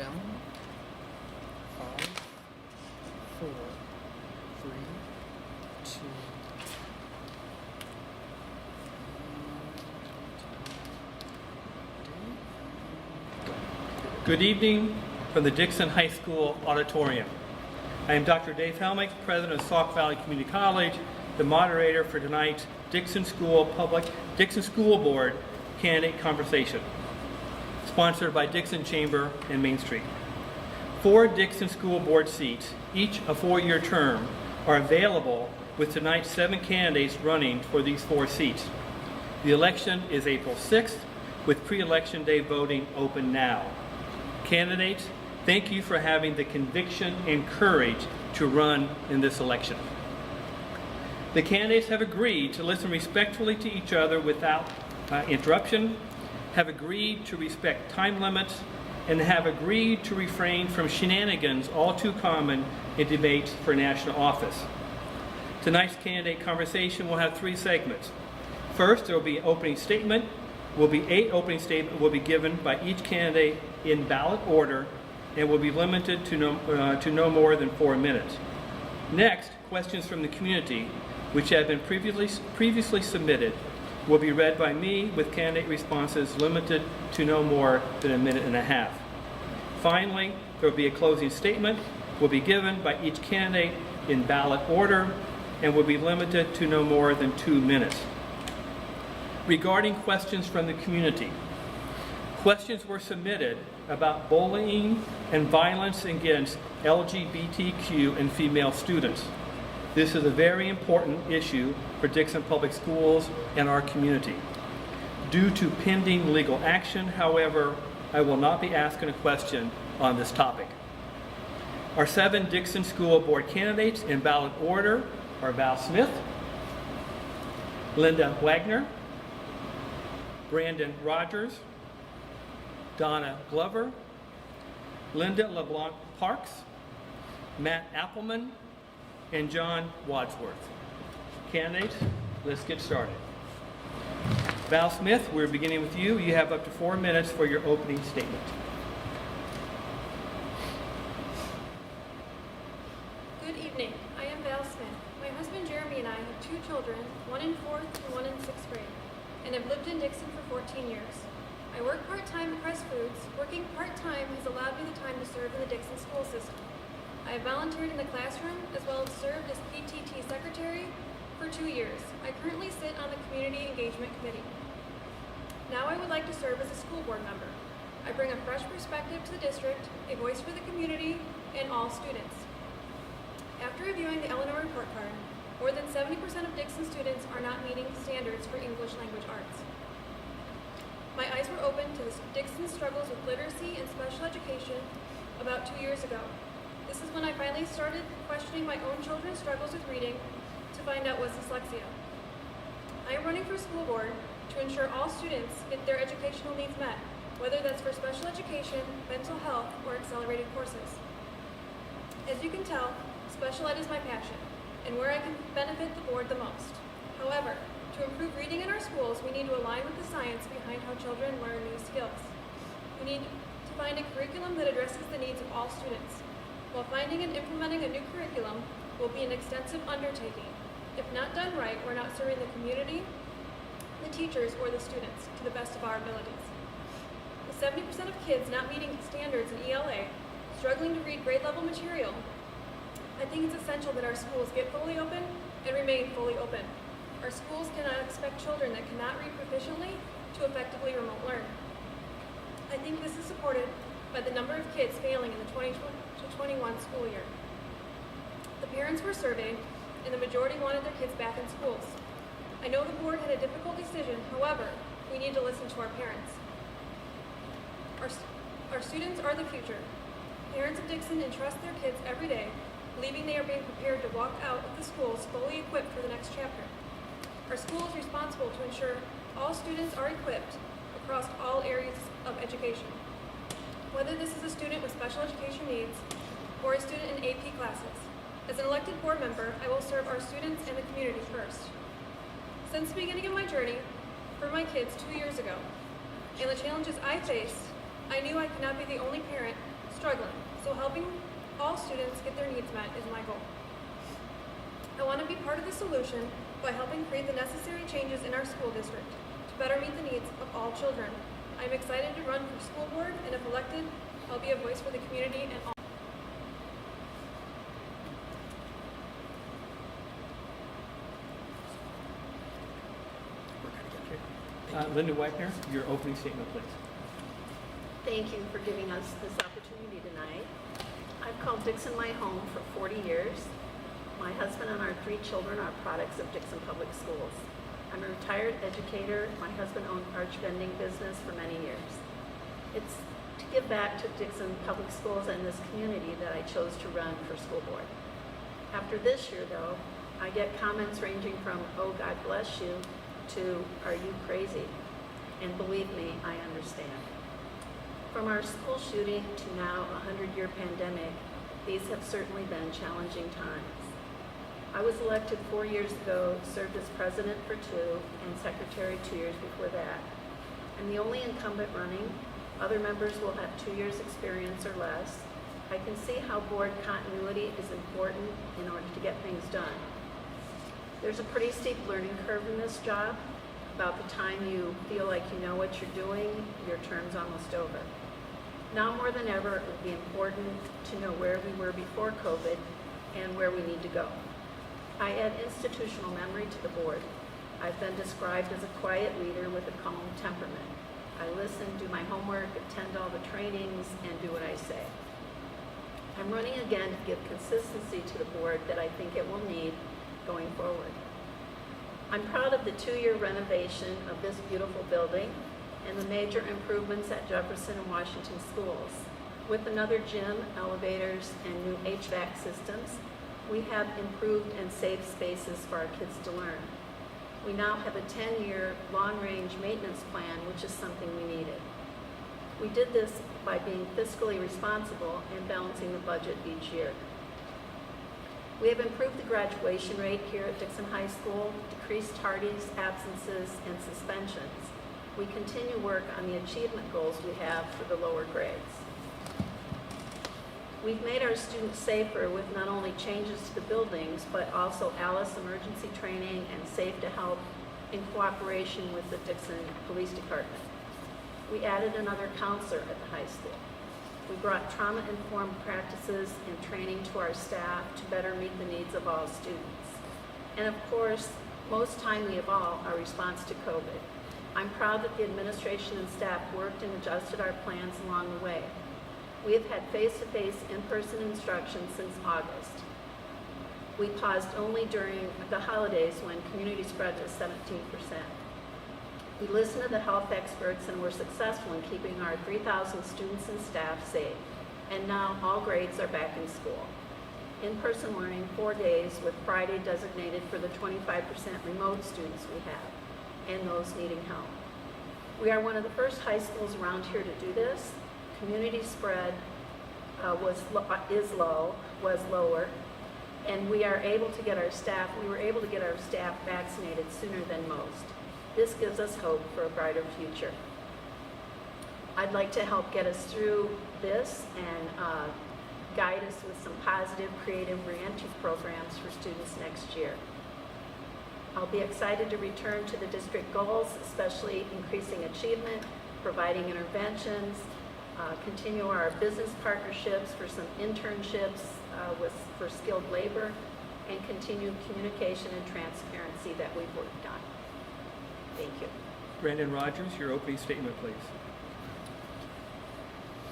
down. 5, 4, 3, 2. Good evening from the Dixon High School auditorium. I am Dr. Dave Helmick, President of Sauk Valley Community College, the moderator for tonight's Dixon School Board Candidate Conversation, sponsored by Dixon Chamber and Main Street. 4 Dixon School Board seats, each a 4-year term, are available with tonight's 7 candidates running for these 4 seats. The election is April 6th, with pre-election day voting open now. Candidates, thank you for having the conviction and courage to run in this election. The candidates have agreed to listen respectfully to each other without interruption, have agreed to respect time limits, and have agreed to refrain from shenanigans all too common in debates for national office. Tonight's candidate conversation will have 3 segments. First, there will be an opening statement. 8 opening statements will be given by each candidate in ballot order and will be limited to no more than 4 minutes. Next, questions from the community, which have been previously submitted, will be read by me with candidate responses limited to no more than 1.5 minutes. Finally, there will be a closing statement, will be given by each candidate in ballot order and will be limited to no more than 2 minutes. Regarding questions from the community, questions were submitted about bullying and violence against LGBTQ and female students. This is a very important issue for Dixon Public Schools and our community. Due to pending legal action, however, I will not be asking a question on this topic. Our 7 Dixon School Board candidates in ballot order are Val Smith, Linda Wagner, Brandon Rogers, Donna Glover, Linda LeBlanc Parks, Matt Appleman, and John Wadsworth. Candidates, let's get started. Val Smith, we're beginning with you. You have up to 4 minutes for your opening statement. Good evening. I am Val Smith. My husband Jeremy and I have 2 children, one in 4th and one in 6th grade, and have lived in Dixon for 14 years. I work part-time at Press Foods. Working part-time has allowed me the time to serve in the Dixon school system. I have volunteered in the classroom as well as served as PTT secretary for 2 years. I currently sit on the Community Engagement Committee. Now I would like to serve as a school board member. I bring a fresh perspective to the district, a voice for the community, and all students. After reviewing the Eleanor report card, more than 70% of Dixon students are not meeting standards for English language arts. My eyes were opened to the Dixon struggles with literacy and special education about 2 years ago. This is when I finally started questioning my own children's struggles with reading to find out what's dyslexia. I am running for school board to ensure all students get their educational needs met, whether that's for special education, mental health, or accelerated courses. As you can tell, special ed is my passion and where I can benefit the board the most. However, to improve reading in our schools, we need to align with the science behind how children learn new skills. We need to find a curriculum that addresses the needs of all students. While finding and implementing a new curriculum will be an extensive undertaking. If not done right, we're not serving the community, the teachers, or the students to the best of our abilities. With 70% of kids not meeting standards in ELA, struggling to read grade level material, I think it's essential that our schools get fully open and remain fully open. Our schools cannot expect children that cannot read proficiently to effectively remote learn. I think this is supported by the number of kids failing in the 2021 school year. The parents were surveyed, and the majority wanted their kids back in schools. I know the board had a difficult decision, however, we need to listen to our parents. Our students are the future. Parents of Dixon entrust their kids every day, believing they are being prepared to walk out of the schools fully equipped for the next chapter. Our school is responsible to ensure all students are equipped across all areas of education. Whether this is a student with special education needs or a student in AP classes. As an elected board member, I will serve our students and the community first. Since the beginning of my journey for my kids 2 years ago, and the challenges I faced, I knew I could not be the only parent struggling, so helping all students get their needs met is my goal. I want to be part of the solution by helping create the necessary changes in our school district to better meet the needs of all children. I'm excited to run for school board, and if elected, I'll be a voice for the community and all. Linda Wagner, your opening statement, please. Thank you for giving us this opportunity tonight. I've called Dixon my home for 40 years. My husband and our 3 children are products of Dixon Public Schools. I'm a retired educator. My husband owned arch vending business for many years. It's to give back to Dixon Public Schools and this community that I chose to run for school board. After this year, though, I get comments ranging from, "Oh, God bless you," to "Are you crazy?" And believe me, I understand. From our school shooting to now a 100-year pandemic, these have certainly been challenging times. I was elected 4 years ago, served as president for 2, and secretary 2 years before that. I'm the only incumbent running. Other members will have 2 years experience or less. I can see how board continuity is important in order to get things done. There's a pretty steep learning curve in this job. About the time you feel like you know what you're doing, your term's almost over. Now more than ever, it would be important to know where we were before COVID and where we need to go. I add institutional memory to the board. I've been described as a quiet leader with a calm temperament. I listen, do my homework, attend all the trainings, and do what I say. I'm running again to give consistency to the board that I think it will need going forward. I'm proud of the 2-year renovation of this beautiful building and the major improvements at Jefferson and Washington schools. With another gym, elevators, and new HVAC systems, we have improved and safe spaces for our kids to learn. We now have a 10-year long-range maintenance plan, which is something we needed. We did this by being fiscally responsible and balancing the budget each year. We have improved the graduation rate here at Dixon High School, decreased tardies, absences, and suspensions. We continue work on the achievement goals we have for the lower grades. We've made our students safer with not only changes to the buildings, but also ALICE emergency training and Safe to Help in cooperation with the Dixon Police Department. We added another counselor at the high school. We brought trauma-informed practices and training to our staff to better meet the needs of all students. And of course, most timely of all, our response to COVID. I'm proud that the administration and staff worked and adjusted our plans along the way. We have had face-to-face in-person instruction since August. We paused only during the holidays when community spread was 17%. We listened to the health experts and were successful in keeping our 3,000 students and staff safe. And now all grades are back in school. In-person learning 4 days with Friday designated for the 25% remote students we have and those needing help. We are one of the first high schools around here to do this. Community spread was lower, and we were able to get our staff vaccinated sooner than most. This gives us hope for a brighter future. I'd like to help get us through this and guide us with some positive, creative reentry programs for students next year. I'll be excited to return to the district goals, especially increasing achievement, providing interventions, continue our business partnerships for some internships for skilled labor, and continue communication and transparency that we've worked on. Thank you. Brandon Rogers, your opening statement, please.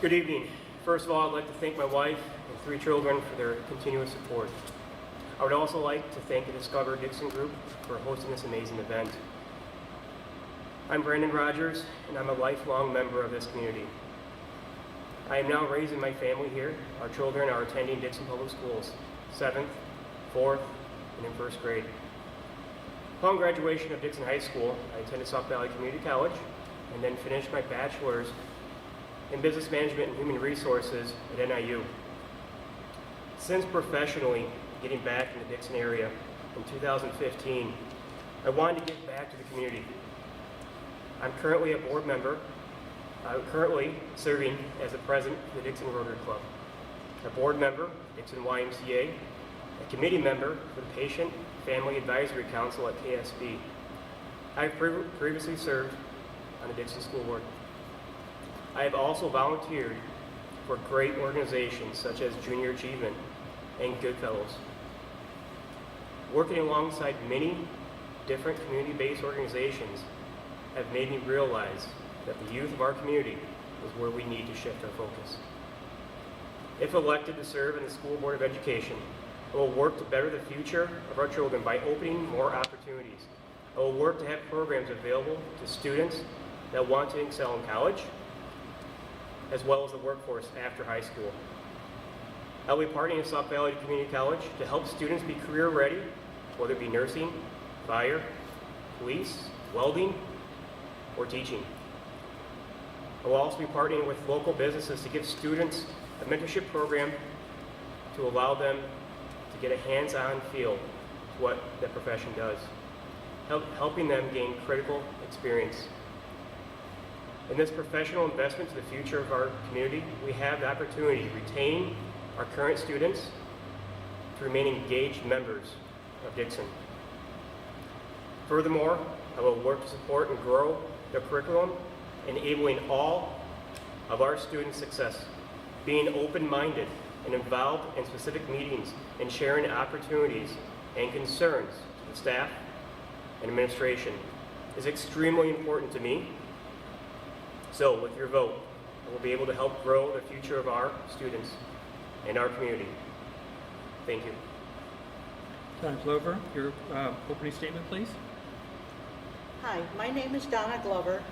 Good evening. First of all, I'd like to thank my wife and 3 children for their continuous support. I would also like to thank the Discover Dixon Group for hosting this amazing event. I'm Brandon Rogers, and I'm a lifelong member of this community. I am now raising my family here. Our children are attending Dixon Public Schools, 7th, 4th, and in 1st grade. Upon graduation of Dixon High School, I attended Sauk Valley Community College and then finished my bachelor's in Business Management and Human Resources at NIU. Since professionally getting back in the Dixon area in 2015, I wanted to give back to the community. I'm currently a board member I'm currently serving as the president of the Dixon Rotary Club, a board member of Dixon YMCA, a committee member for the Patient Family Advisory Council at KSB. I've previously served on the Dixon School Board. I have also volunteered for great organizations such as Junior Achievement and Goodfellows. Working alongside many different community-based organizations have made me realize that the youth of our community is where we need to shift our focus. If elected to serve in the School Board of Education, I will work to better the future of our children by opening more opportunities. I will work to have programs available to students that want to excel in college, as well as the workforce after high school. I'll be partnering with Sauk Valley Community College to help students be career ready, whether it be nursing, fire, police, welding, or teaching. I will also be partnering with local businesses to give students a mentorship program to allow them to get a hands-on feel to what that profession does, helping them gain critical experience. In this professional investment to the future of our community, we have the opportunity to retain our current students to remain engaged members of Dixon. Furthermore, I will work to support and grow the curriculum, enabling all of our students' success, being open-minded and involved in specific meetings and sharing opportunities and concerns to the staff and administration is extremely important to me. So with your vote, I will be able to help grow the future of our students and our community. Thank you. Donna Glover, your opening statement, please. Hi, my name is Donna Glover.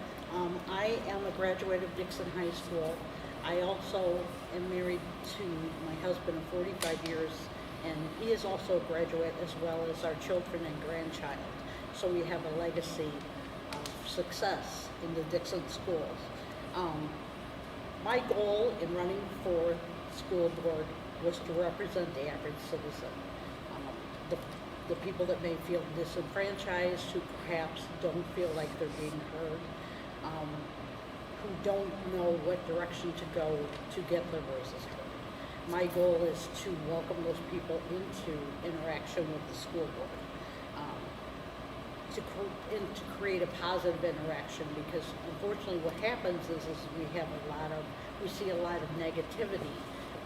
I am a graduate of Dixon High School. I also am married to my husband of 45 years, and he is also a graduate, as well as our children and grandchild. So we have a legacy of success in the Dixon schools. My goal in running for school board was to represent the average citizen. The people that may feel disenfranchised, who perhaps don't feel like they're being heard, who don't know what direction to go to get their voices heard. My goal is to welcome those people into interaction with the school board, to create a positive interaction, because unfortunately what happens is we see a lot of negativity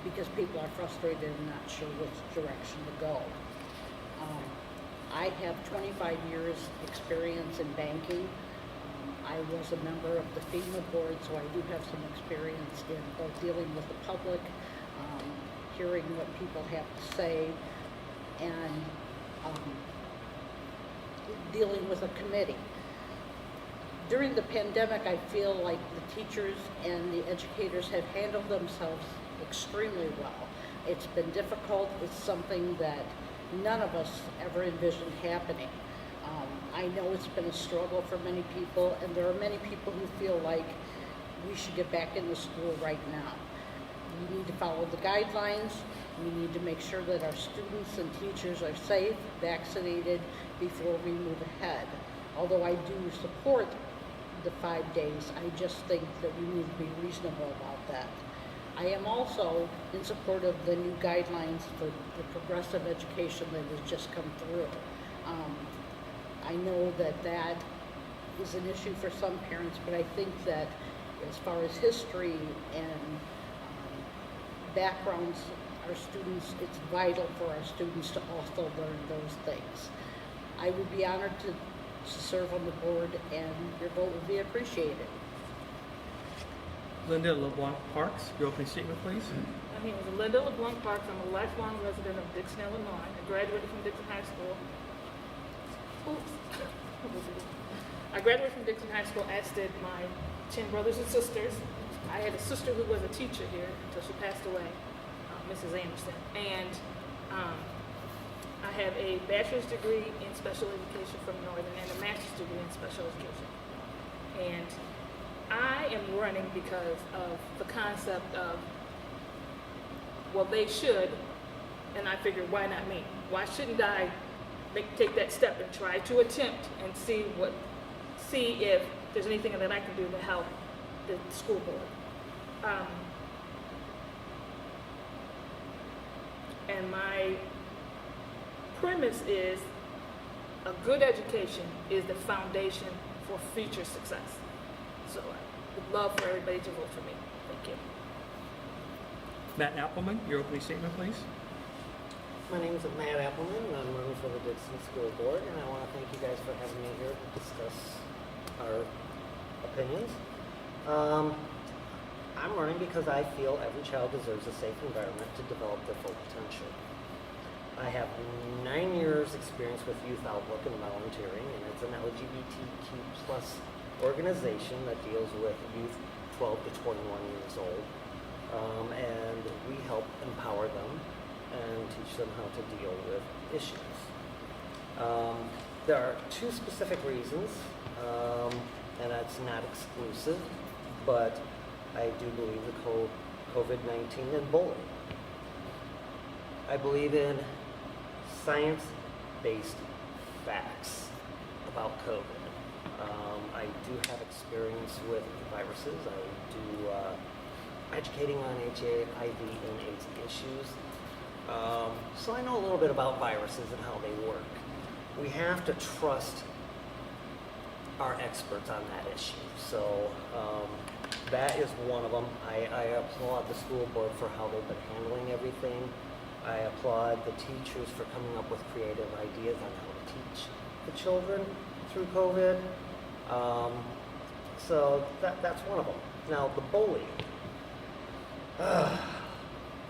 because people are frustrated and not sure which direction to go. I have 25 years experience in banking. I was a member of the FEMA board, so I do have some experience in both dealing with the public, hearing what people have to say, and dealing with a committee. During the pandemic, I feel like the teachers and the educators have handled themselves extremely well. It's been difficult. It's something that none of us ever envisioned happening. I know it's been a struggle for many people, and there are many people who feel like we should get back into school right now. We need to follow the guidelines. We need to make sure that our students and teachers are safe, vaccinated before we move ahead. Although I do support the 5 days, I just think that we need to be reasonable about that. I am also in support of the new guidelines for the progressive education that has just come through. I know that that is an issue for some parents, but I think that as far as history and backgrounds, our students, it's vital for our students to also learn those things. I would be honored to serve on the board, and your vote would be appreciated. Linda LeBlanc Parks, your opening statement, please. My name is Linda LeBlanc Parks. I'm a lifelong resident of Dixon, Illinois. I graduated from Dixon High School. I graduated from Dixon High School, as did my 10 brothers and sisters. I had a sister who was a teacher here until she passed away, Mrs. Anderson. And I have a bachelor's degree in special education from Northern and a master's degree in special education. And I am running because of the concept of, well, they should, and I figured, why not me? Why shouldn't I take that step and try to attempt and see if there's anything that I can do to help the school board. And my premise is a good education is the foundation for future success. So I would love for everybody to vote for me. Thank you. Matt Appleman, your opening statement, please. My name is Matt Appleman, and I'm running for the Dixon School Board, and I want to thank you guys for having me here to discuss our opinions. I'm running because I feel every child deserves a safe environment to develop their full potential. I have 9 years experience with Youth Outlook and volunteering, and it's an LGBTQ plus organization that deals with youth 12 to 21 years old. And we help empower them and teach them how to deal with issues. There are 2 specific reasons, and that's not exclusive, but I do believe the COVID-19 and bullying. I believe in science-based facts about COVID. I do have experience with viruses. I do educating on HIV and AIDS issues. So I know a little bit about viruses and how they work. We have to trust our experts on that issue. So that is one of them. I applaud the school board for how they've been handling everything. I applaud the teachers for coming up with creative ideas on how to teach the children through COVID. So that's one of them. Now the bullying.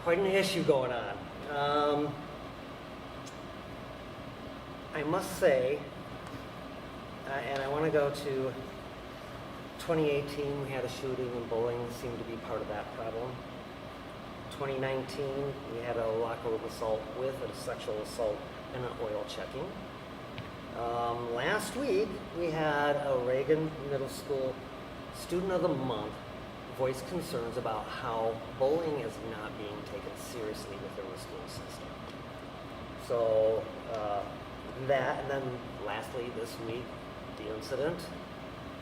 Quite an issue going on. I must say, and I want to go to 2018, we had a shooting and bullying seemed to be part of that problem. 2019, we had a locker room assault with a sexual assault and an oil checking. Last week, we had a Reagan Middle School Student of the Month voice concerns about how bullying is not being taken seriously within the school system. So that, and then lastly this week, the incident.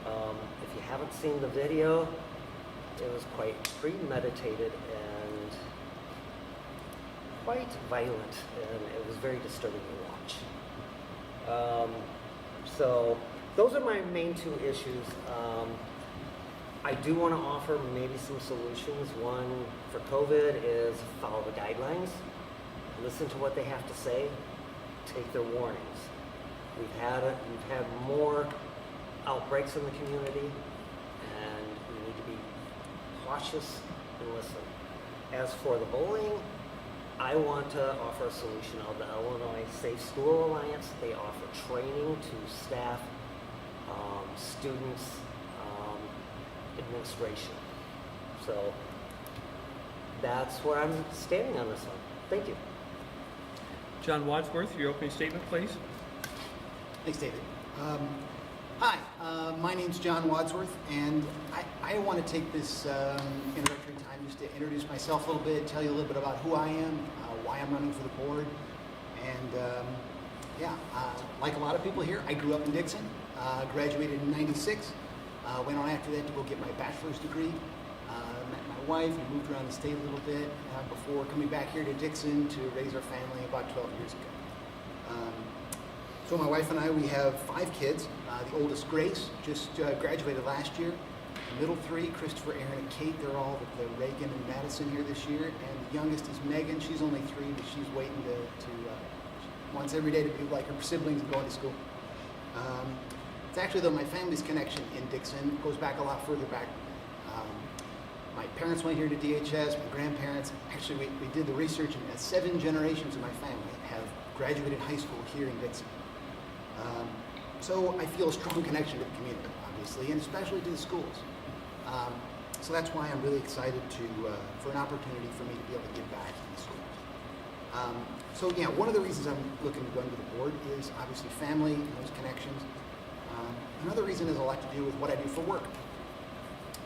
If you haven't seen the video, it was quite premeditated and quite violent, and it was very disturbing to watch. So those are my main 2 issues. I do want to offer maybe some solutions. One for COVID is follow the guidelines, listen to what they have to say, take their warnings. We've had more outbreaks in the community, and we need to be cautious and listen. As for the bullying, I want to offer a solution of the Illinois Safe School Alliance. They offer training to staff, students, administration. So that's where I'm standing on this one. Thank you. John Wadsworth, your opening statement, please. Thanks, David. Hi, my name's John Wadsworth, and I want to take this introductory time just to introduce myself a little bit, tell you a little bit about who I am, why I'm running for the board, and like a lot of people here, I grew up in Dixon, graduated in '96, went on after that to go get my bachelor's degree, met my wife, we moved around the state a little bit before coming back here to Dixon to raise our family about 12 years ago. So my wife and I, we have 5 kids. The oldest, Grace, just graduated last year. The middle 3, Christopher, Aaron, and Kate, they're all with the Reagan and Madison here this year. And the youngest is Megan. She's only 3, but she's waiting to wants every day to be like her siblings and going to school. It's actually, though, my family's connection in Dixon goes back a lot further back. My parents went here to DHS, my grandparents. Actually, we did the research, and 7 generations of my family have graduated high school here in Dixon. So I feel a strong connection to the community, obviously, and especially to the schools. So that's why I'm really excited for an opportunity for me to be able to give back to the schools. So yeah, one of the reasons I'm looking to go into the board is obviously family and those connections. Another reason has a lot to do with what I do for work.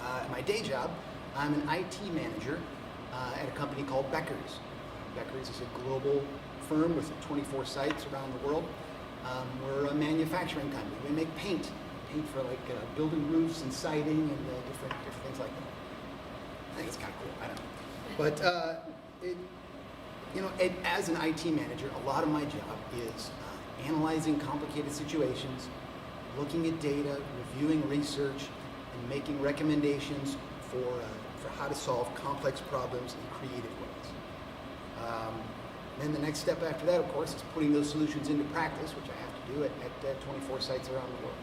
At my day job, I'm an IT manager at a company called Becker's. Becker's is a global firm with 24 sites around the world. We're a manufacturing company. We make paint paint for like building roofs and siding and different things like that. I think it's kind of cool. I don't know. But as an IT manager, a lot of my job is analyzing complicated situations, looking at data, reviewing research, and making recommendations for how to solve complex problems in creative ways. Then the next step after that, of course, is putting those solutions into practice, which I have to do at 24 sites around the world.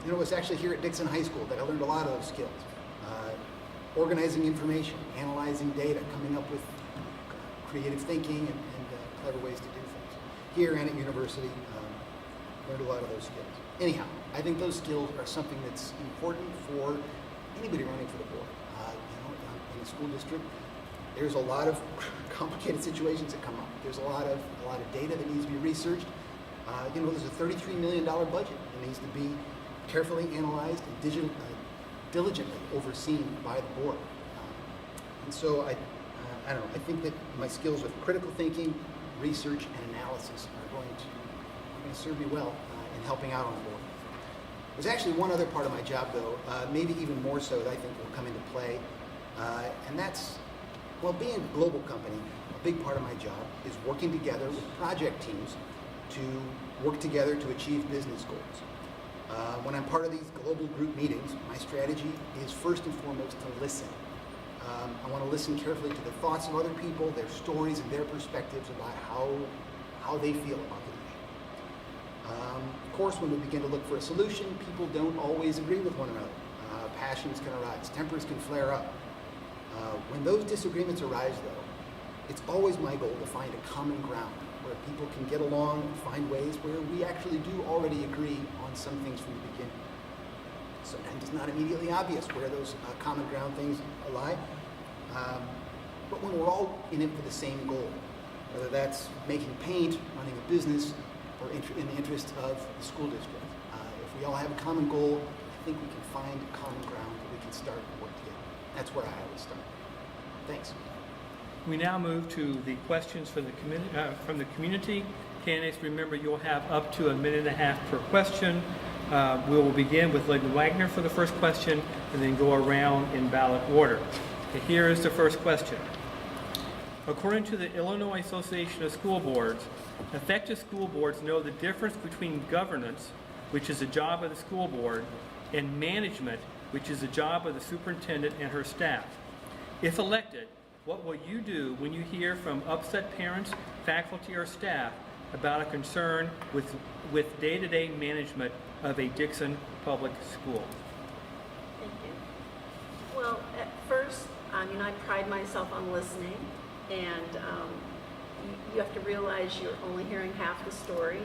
It was actually here at Dixon High School that I learned a lot of those skills. Organizing information, analyzing data, coming up with creative thinking and clever ways to do things. Here and at university, learned a lot of those skills. Anyhow, I think those skills are something that's important for anybody running for the board. In a school district, there's a lot of complicated situations that come up. There's a lot of data that needs to be researched. There's a $33 million budget that needs to be carefully analyzed and diligently overseen by the board. And so I don't know, I think that my skills with critical thinking, research, and analysis are going to serve me well in helping out on the board. There's actually one other part of my job, though, maybe even more so, that I think will come into play, and that's, well, being a global company, a big part of my job is working together with project teams to work together to achieve business goals. When I'm part of these global group meetings, my strategy is first and foremost to listen. I want to listen carefully to the thoughts of other people, their stories, and their perspectives about how they feel about the issue. Of course, when we begin to look for a solution, people don't always agree with one another. Passions can arise, tempers can flare up. When those disagreements arise, though, it's always my goal to find a common ground where people can get along and find ways where we actually do already agree on some things from the beginning. Sometimes it's not immediately obvious where those common ground things lie, but when we're all in it for the same goal, whether that's making paint, running a business, or in the interest of the school district, if we all have a common goal, I think we can find common ground that we can start to work together. That's where I always start. Thanks. We now move to the questions from the community. Candidates, remember you'll have up to 1.5 minutes per question. We will begin with Lynn Wagner for the first question and then go around in ballot order. Okay, here is the first question. According to the Illinois Association of School Boards, effective school boards know the difference between governance, which is the job of the school board, and management, which is the job of the superintendent and her staff. If elected, what will you do when you hear from upset parents, faculty, or staff about a concern with day-to-day management of a Dixon public school? Thank you. Well, at first, I pride myself on listening, and you have to realize you're only hearing half the story.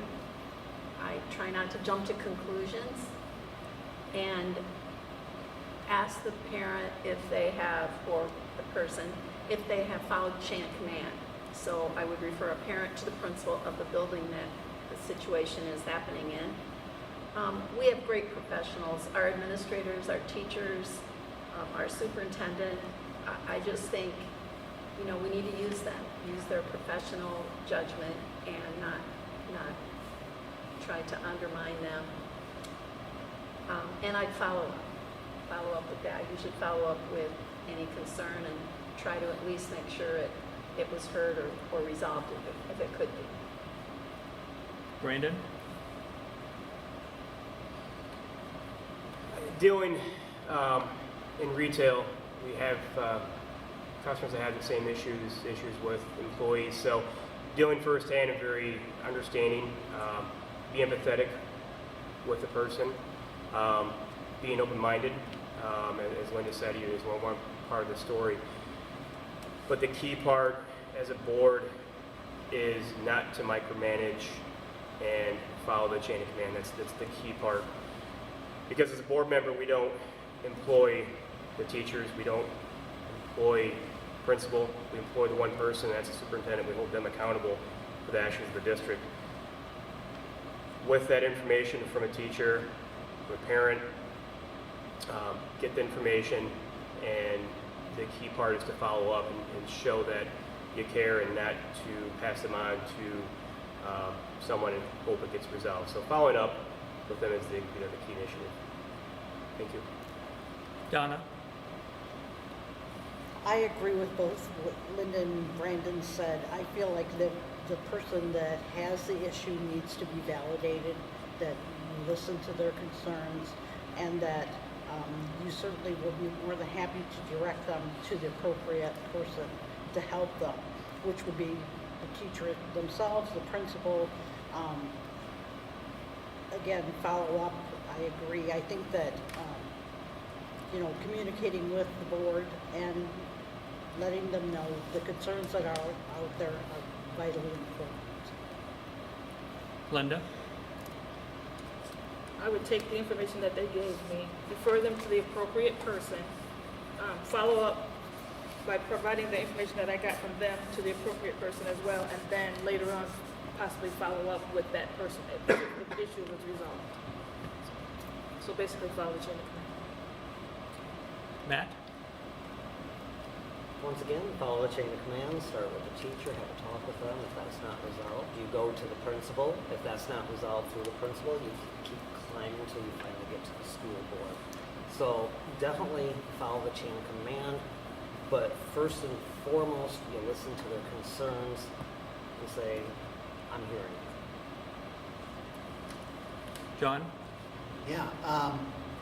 I try not to jump to conclusions and ask the parent if they have, or the person, if they have followed chain of command. So I would refer a parent to the principal of the building that the situation is happening in. We have great professionals, our administrators, our teachers, our superintendent. I just think, we need to use them, use their professional judgment and not try to undermine them. And I'd follow up with that. You should follow up with any concern and try to at least make sure it was heard or resolved if it could be. Brandon? Dealing in retail, we have customers that have the same issues with employees. So dealing firsthand and very understanding, be empathetic with the person, being open-minded, as Linda said, is one part of the story. But the key part as a board is not to micromanage and follow the chain of command. That's the key part. Because as a board member, we don't employ the teachers, we don't employ the principal, we employ the one person, that's the superintendent. We hold them accountable for the actions of the district. With that information from a teacher, from a parent, get the information, and the key part is to follow up and show that you care and not to pass them on to someone and hope it gets resolved. So following up with them as the key initiative. Thank you. Donna? I agree with both what Linda and Brandon said. I feel like the person that has the issue needs to be validated, that you listen to their concerns, and that you certainly will be more than happy to direct them to the appropriate person to help them, which would be the teacher themselves, the principal. Again, follow up, I agree. I think that, communicating with the board and letting them know the concerns that are out there are vitally important. Linda? I would take the information that they gave me, refer them to the appropriate person, follow up by providing the information that I got from them to the appropriate person as well, and then later on possibly follow up with that person if the issue was resolved. So basically follow the chain of command. Matt? Once again, follow the chain of command, start with the teacher, have a talk with them. If that's not resolved, you go to the principal. If that's not resolved through the principal, you keep climbing until you finally get to the school board. So definitely follow the chain of command, but first and foremost, you listen to their concerns and say, I'm hearing you. John? Yeah,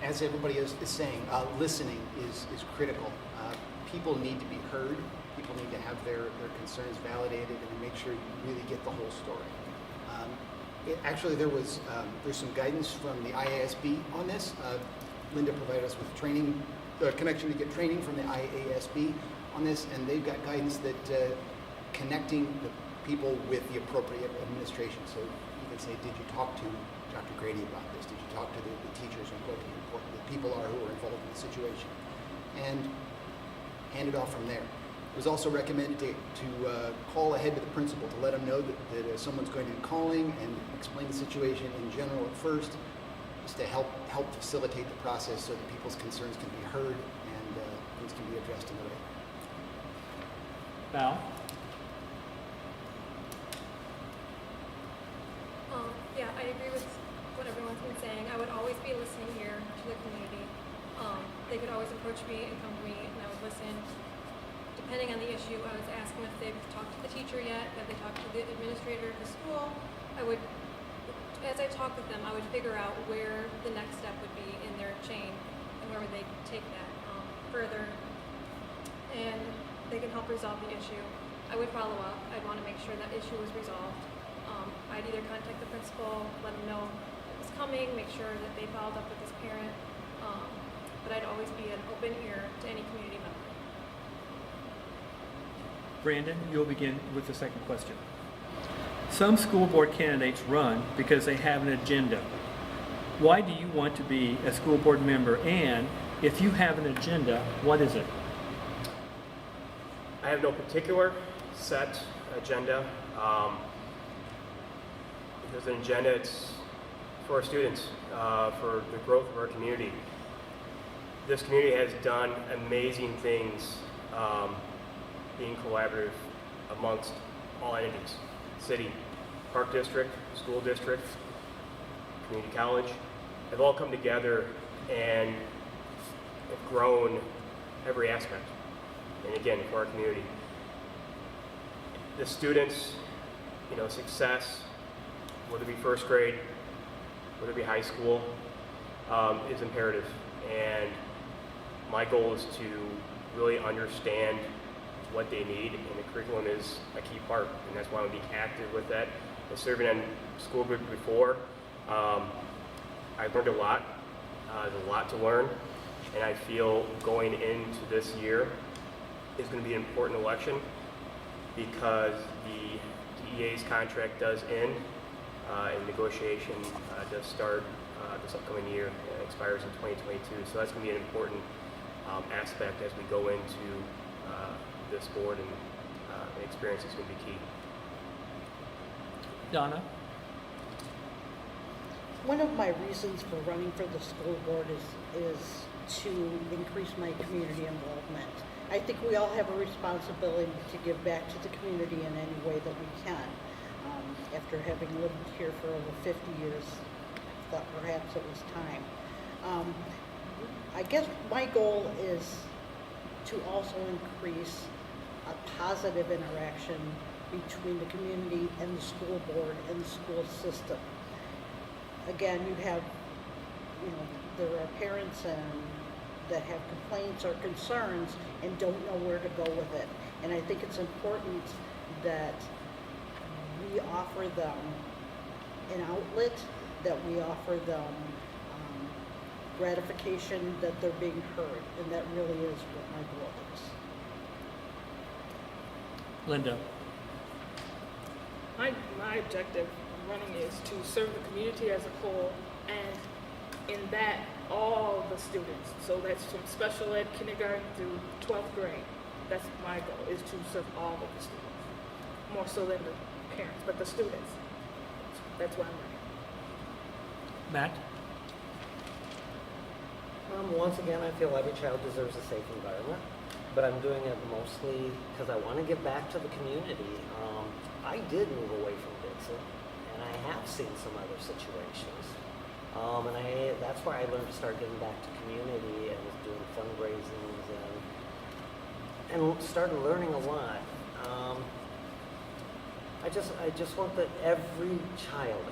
as everybody is saying, listening is critical. People need to be heard. People need to have their concerns validated and make sure you really get the whole story. Actually, there's some guidance from the IASB on this. Linda provided us with training, connection to get training from the IASB on this, and they've got guidance that connecting the people with the appropriate administration. So you can say, did you talk to Dr. Grady about this? Did you talk to the teachers and what the people are who are involved in the situation? And hand it off from there. It was also recommended to call ahead to the principal to let them know that someone's going to be calling and explain the situation in general at first, just to help facilitate the process so that people's concerns can be heard and things can be addressed in the way. Val? Yeah, I agree with what everyone's been saying. I would always be listening here to the community. They could always approach me and come to me, and I would listen. Depending on the issue, I was asking if they've talked to the teacher yet, have they talked to the administrator of the school. As I talked with them, I would figure out where the next step would be in their chain and where would they take that further. And they can help resolve the issue. I would follow up. I'd want to make sure that issue was resolved. I'd either contact the principal, let them know it was coming, make sure that they followed up with this parent. But I'd always be an open ear to any community member. Brandon, you'll begin with the second question. Some school board candidates run because they have an agenda. Why do you want to be a school board member? And if you have an agenda, what is it? I have no particular set agenda. There's an agenda, it's for our students, for the growth of our community. This community has done amazing things being collaborative amongst all entities, city, park district, school district, community college. They've all come together and have grown every aspect, and again, for our community. The students, success, whether it be first grade, whether it be high school, is imperative. And my goal is to really understand what they need, and the curriculum is a key part, and that's why I want to be active with that. And serving on school group before, I learned a lot. There's a lot to learn, and I feel going into this year is going to be an important election because the DEA's contract does end, and negotiation does start this upcoming year. It expires in 2022, so that's going to be an important aspect as we go into this board, and the experience is going to be key. Donna? One of my reasons for running for the school board is to increase my community involvement. I think we all have a responsibility to give back to the community in any way that we can. After having lived here for over 50 years, that perhaps it was time. I guess my goal is to also increase a positive interaction between the community and the school board and the school system. Again, you have, there are parents that have complaints or concerns and don't know where to go with it. And I think it's important that we offer them an outlet, that we offer them gratification that they're being heard, and that really is what my goal is. Linda. My objective in running is to serve the community as a whole, and in that, all the students. So that's from special ed, kindergarten through 12th grade. That's my goal, is to serve all of the students. More so than the parents, but the students. That's why I'm running. Matt? Once again, I feel every child deserves a safe environment, but I'm doing it mostly because I want to give back to the community. I did move away from Dixon, and I have seen some other situations. That's where I learned to start giving back to community and was doing fundraisings and started learning a lot. I just want that every child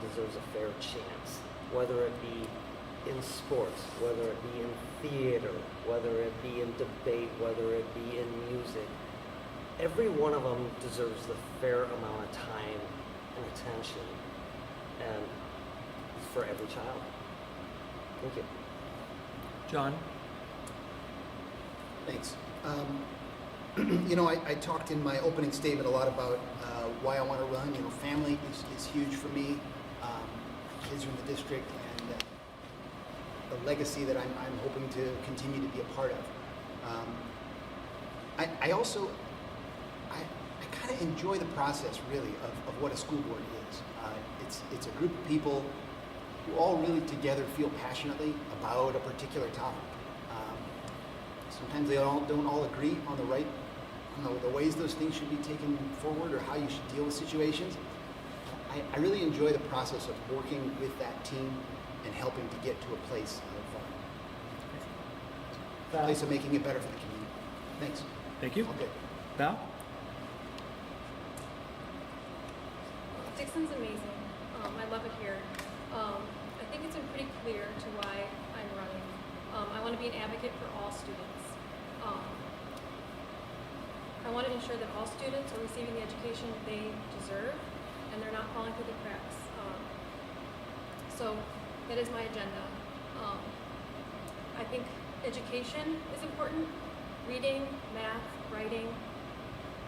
deserves a fair chance, whether it be in sports, whether it be in theater, whether it be in debate, whether it be in music. Every one of them deserves the fair amount of time and attention, and for every child. Thank you. John? Thanks. I talked in my opening statement a lot about why I want to run. Family is huge for me. Kids are in the district, and the legacy that I'm hoping to continue to be a part of. I kind of enjoy the process, really, of what a school board is. It's a group of people who all really together feel passionately about a particular topic. Sometimes they don't all agree on the ways those things should be taken forward or how you should deal with situations. I really enjoy the process of working with that team and helping to get to a place of making it better for the community. Thanks. Thank you. Okay. Val? Dixon's amazing. I love it here. I think it's been pretty clear to why I'm running. I want to be an advocate for all students. I want to ensure that all students are receiving the education they deserve and they're not falling through the cracks. So that is my agenda. I think education is important. Reading, math, writing,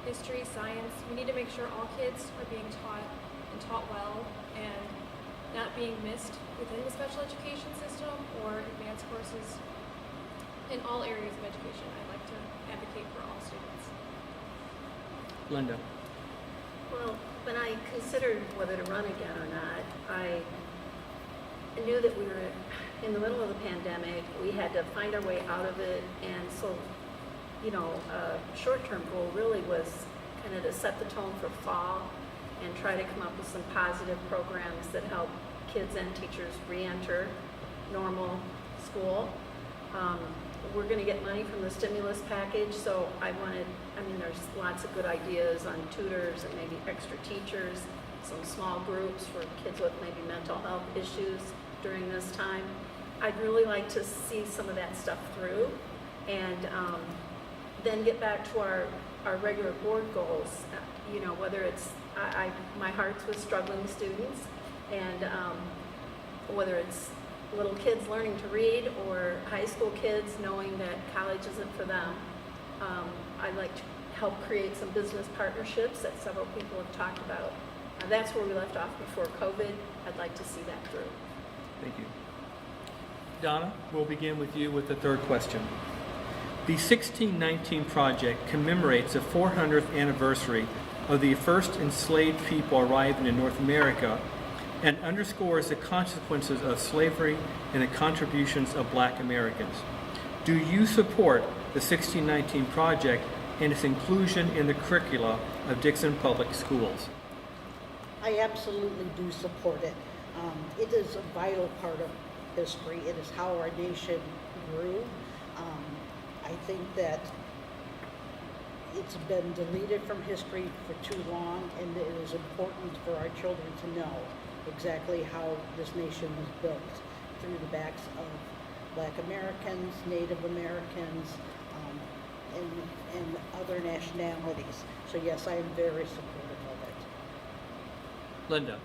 history, science. We need to make sure all kids are being taught and taught well and not being missed within the special education system or advanced courses in all areas of education. I'd like to advocate for all students. Linda? Well, when I considered whether to run again or not, I knew that we were in the middle of the pandemic. We had to find our way out of it, and so, a short-term goal really was kind of to set the tone for fall and try to come up with some positive programs that help kids and teachers re-enter normal school. We're going to get money from the stimulus package, so there's lots of good ideas on tutors and maybe extra teachers, some small groups for kids with maybe mental health issues during this time. I'd really like to see some of that stuff through, and then get back to our regular board goals. Whether it's, my heart's with struggling students, and whether it's little kids learning to read or high school kids knowing that college isn't for them. I'd like to help create some business partnerships that several people have talked about. That's where we left off before COVID. I'd like to see that through. Thank you. Donna, we'll begin with you with the third question. The 1619 project commemorates the 400th anniversary of the first enslaved people arriving in North America and underscores the consequences of slavery and the contributions of Black Americans. Do you support the 1619 project and its inclusion in the curricula of Dixon Public Schools? I absolutely do support it. It is a vital part of history. It is how our nation grew. I think that it's been deleted from history for too long, and it is important for our children to know exactly how this nation was built through the backs of Black Americans, Native Americans, and other nationalities. So yes, I am very supportive of it. Linda.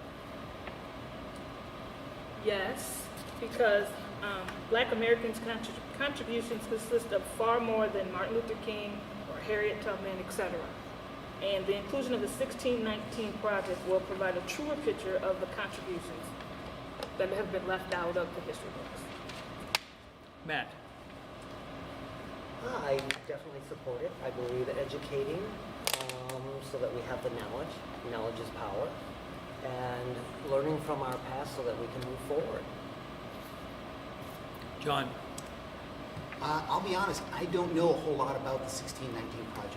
Yes, because Black Americans' contributions consist of far more than Martin Luther King or Harriet Tubman, etc. And the inclusion of the 1619 Project will provide a truer picture of the contributions that have been left out of the history books. Matt. I definitely support it. I believe educating so that we have the knowledge. Knowledge is power. And learning from our past so that we can move forward. John. I'll be honest, I don't know a whole lot about the 1619 project.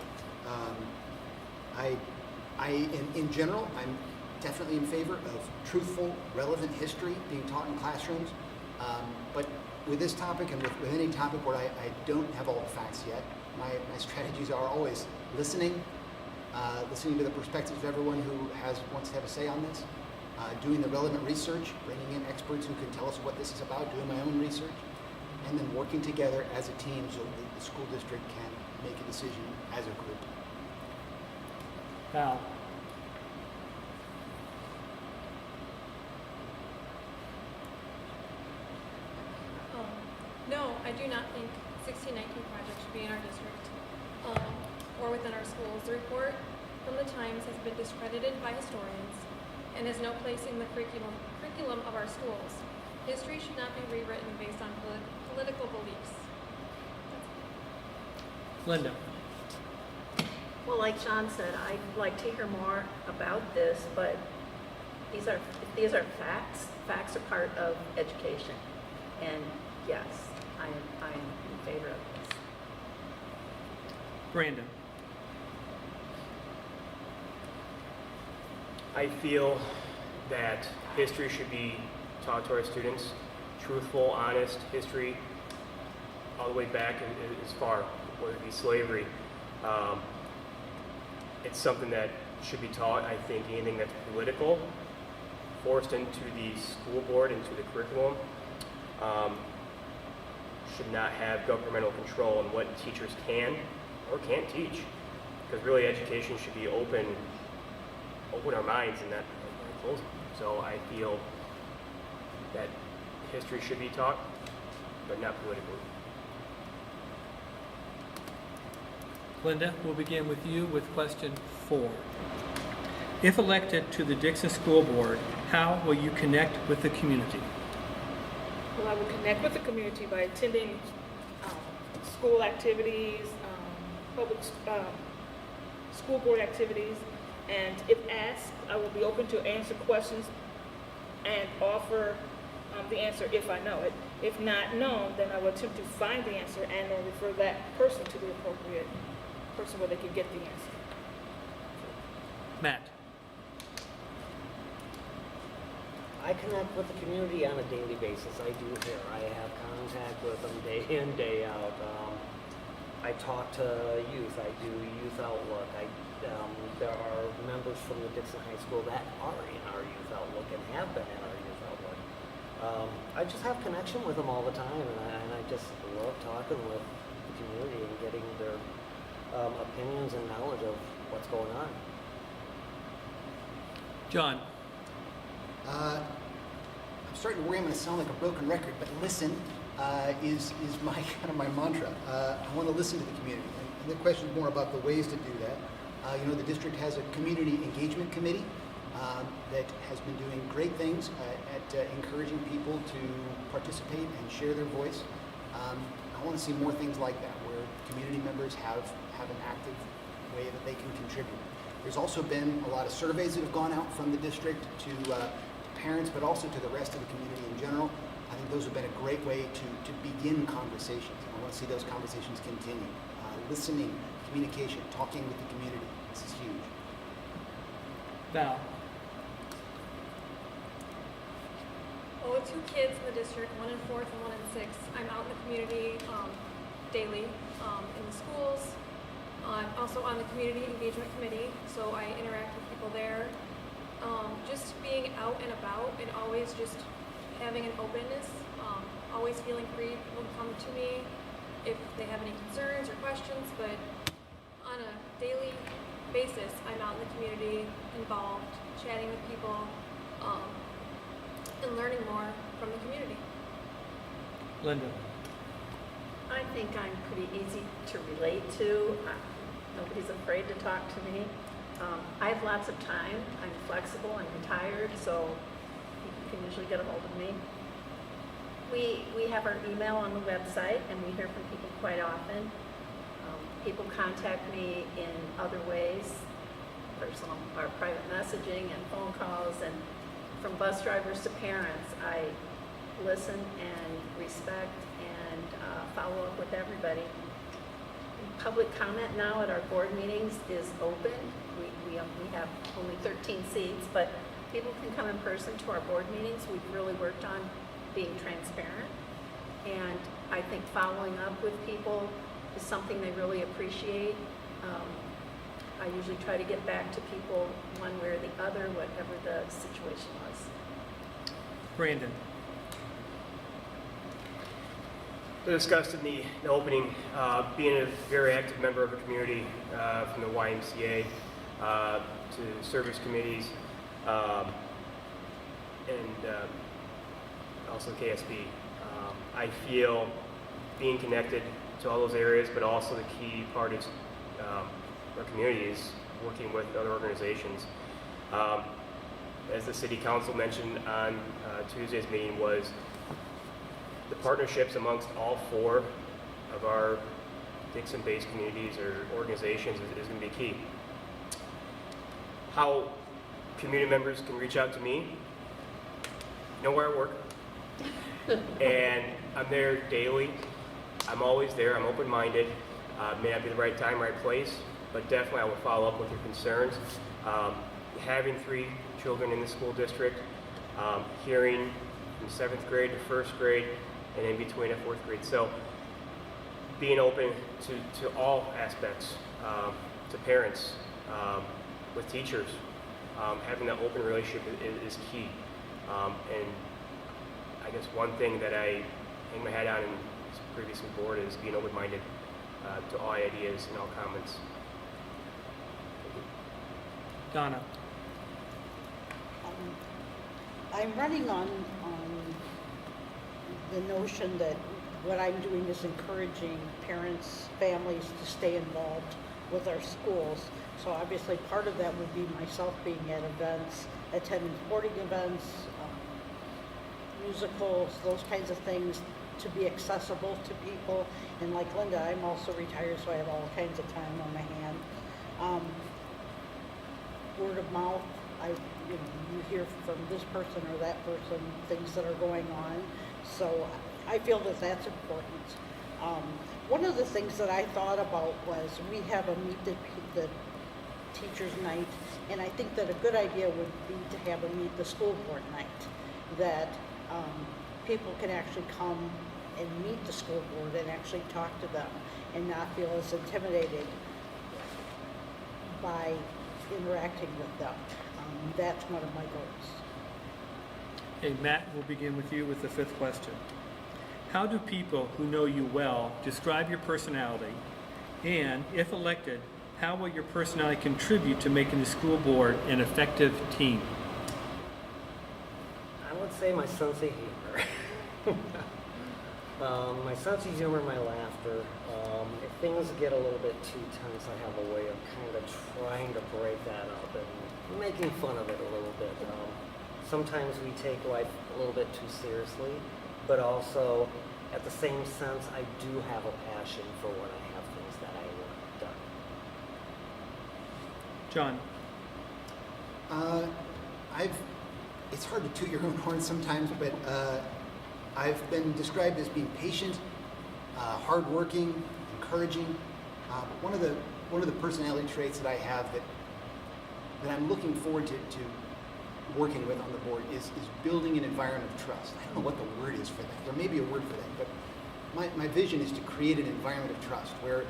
In general, I'm definitely in favor of truthful, relevant history being taught in classrooms. But with this topic and with any topic where I don't have all the facts yet, my strategies are always listening to the perspectives of everyone who wants to have a say on this, doing the relevant research, bringing in experts who can tell us what this is about, doing my own research, and then working together as a team so that the school district can make a decision as a group. Val. No, I do not think 1619 project should be in our district or within our schools. The report from the Times has been discredited by historians and has no place in the curriculum of our schools. History should not be rewritten based on political beliefs. Linda. Well, like John said, I'd like to hear more about this, but these are facts. Facts are part of education. And yes, I am in favor of this. Brandon. I feel that history should be taught to our students. Truthful, honest history, all the way back as far, whether it be slavery. It's something that should be taught. I think anything that's political, forced into the school board, into the curriculum, should not have governmental control on what teachers can or can't teach. Because really education should be open our minds and not close them. So I feel that history should be taught, but not politically. Linda, we'll begin with you with question 4. If elected to the Dixon School Board, how will you connect with the community? Well, I will connect with the community by attending school activities, public school board activities, and if asked, I will be open to answer questions and offer the answer if I know it. If not known, then I will attempt to find the answer and or refer that person to the appropriate person where they can get the answer. Matt. I connect with the community on a daily basis. I do here. I have contact with them day in, day out. I talk to youth. I do youth outlook. There are members from the Dixon High School that are in our youth outlook and have been in our youth outlook. I just have connection with them all the time, and I just love talking with the community and getting their opinions and knowledge of what's going on. John. I'm starting to worry I'm going to sound like a broken record, but listen is my kind of my mantra. I want to listen to the community, and the question is more about the ways to do that. The district has a community engagement committee that has been doing great things at encouraging people to participate and share their voice. I want to see more things like that, where community members have an active way that they can contribute. There's also been a lot of surveys that have gone out from the district to parents, but also to the rest of the community in general. I think those have been a great way to begin conversations. I want to see those conversations continue. Listening, communication, talking with the community. This is huge. Val. Well, with 2 kids in the district, 1 in 4th and 1 in 6th, I'm out in the community daily in the schools. I'm also on the community engagement committee, so I interact with people there. Just being out and about and always just having an openness, always feeling free. People come to me if they have any concerns or questions, but on a daily basis, I'm out in the community, involved, chatting with people, and learning more from the community. Linda. I think I'm pretty easy to relate to. Nobody's afraid to talk to me. I have lots of time. I'm flexible. I'm retired, so you can usually get a hold of me. We have our email on the website, and we hear from people quite often. People contact me in other ways, personal or private messaging and phone calls, and from bus drivers to parents. I listen and respect and follow up with everybody. Public comment now at our board meetings is open. We have only 13 seats, but people can come in person to our board meetings. We've really worked on being transparent, and I think following up with people is something they really appreciate. I usually try to get back to people one way or the other, whatever the situation was. Brandon. We discussed in the opening, being a very active member of a community, from the YMCA to service committees, and also KSB. I feel being connected to all those areas, but also the key part is our community is working with other organizations. As the city council mentioned on Tuesday's meeting, was the partnerships amongst all 4 of our Dixon-based communities or organizations is going to be key. How community members can reach out to me, you know where I work, and I'm there daily. I'm always there. I'm open-minded. May not be the right time, right place, but definitely I will follow up with your concerns. Having 3 children in the school district, hearing from 7th grade to 1st grade, and in between at 4th grade. So being open to all aspects, to parents, with teachers, having that open relationship is key. And I guess one thing that I hang my hat on in this previous board is being open-minded to all ideas and all comments. Donna. I'm running on the notion that what I'm doing is encouraging parents, families to stay involved with our schools. So obviously part of that would be myself being at events, attending sporting events, musicals, those kinds of things, to be accessible to people. And like Linda, I'm also retired, so I have all kinds of time on my hand. Word of mouth, you hear from this person or that person things that are going on. So I feel that that's important. One of the things that I thought about was we have a Meet the Teachers Night, and I think that a good idea would be to have a Meet the School Board Night, that people can actually come and meet the school board and actually talk to them and not feel as intimidated by interacting with them. That's one of my goals. Okay, Matt, we'll begin with you with the 5th question. How do people who know you well describe your personality? And if elected, how will your personality contribute to making the school board an effective team? I would say my sense of humor. My sense of humor, my laughter. If things get a little bit too tense, I have a way of kind of trying to break that up and making fun of it a little bit. Sometimes we take life a little bit too seriously, but also at the same sense, I do have a passion for when I have things that I want done. John. It's hard to toot your own horn sometimes, but I've been described as being patient, hardworking, encouraging. One of the personality traits that I have that I'm looking forward to working with on the board is building an environment of trust. I don't know what the word is for that. There may be a word for that, but my vision is to create an environment of trust where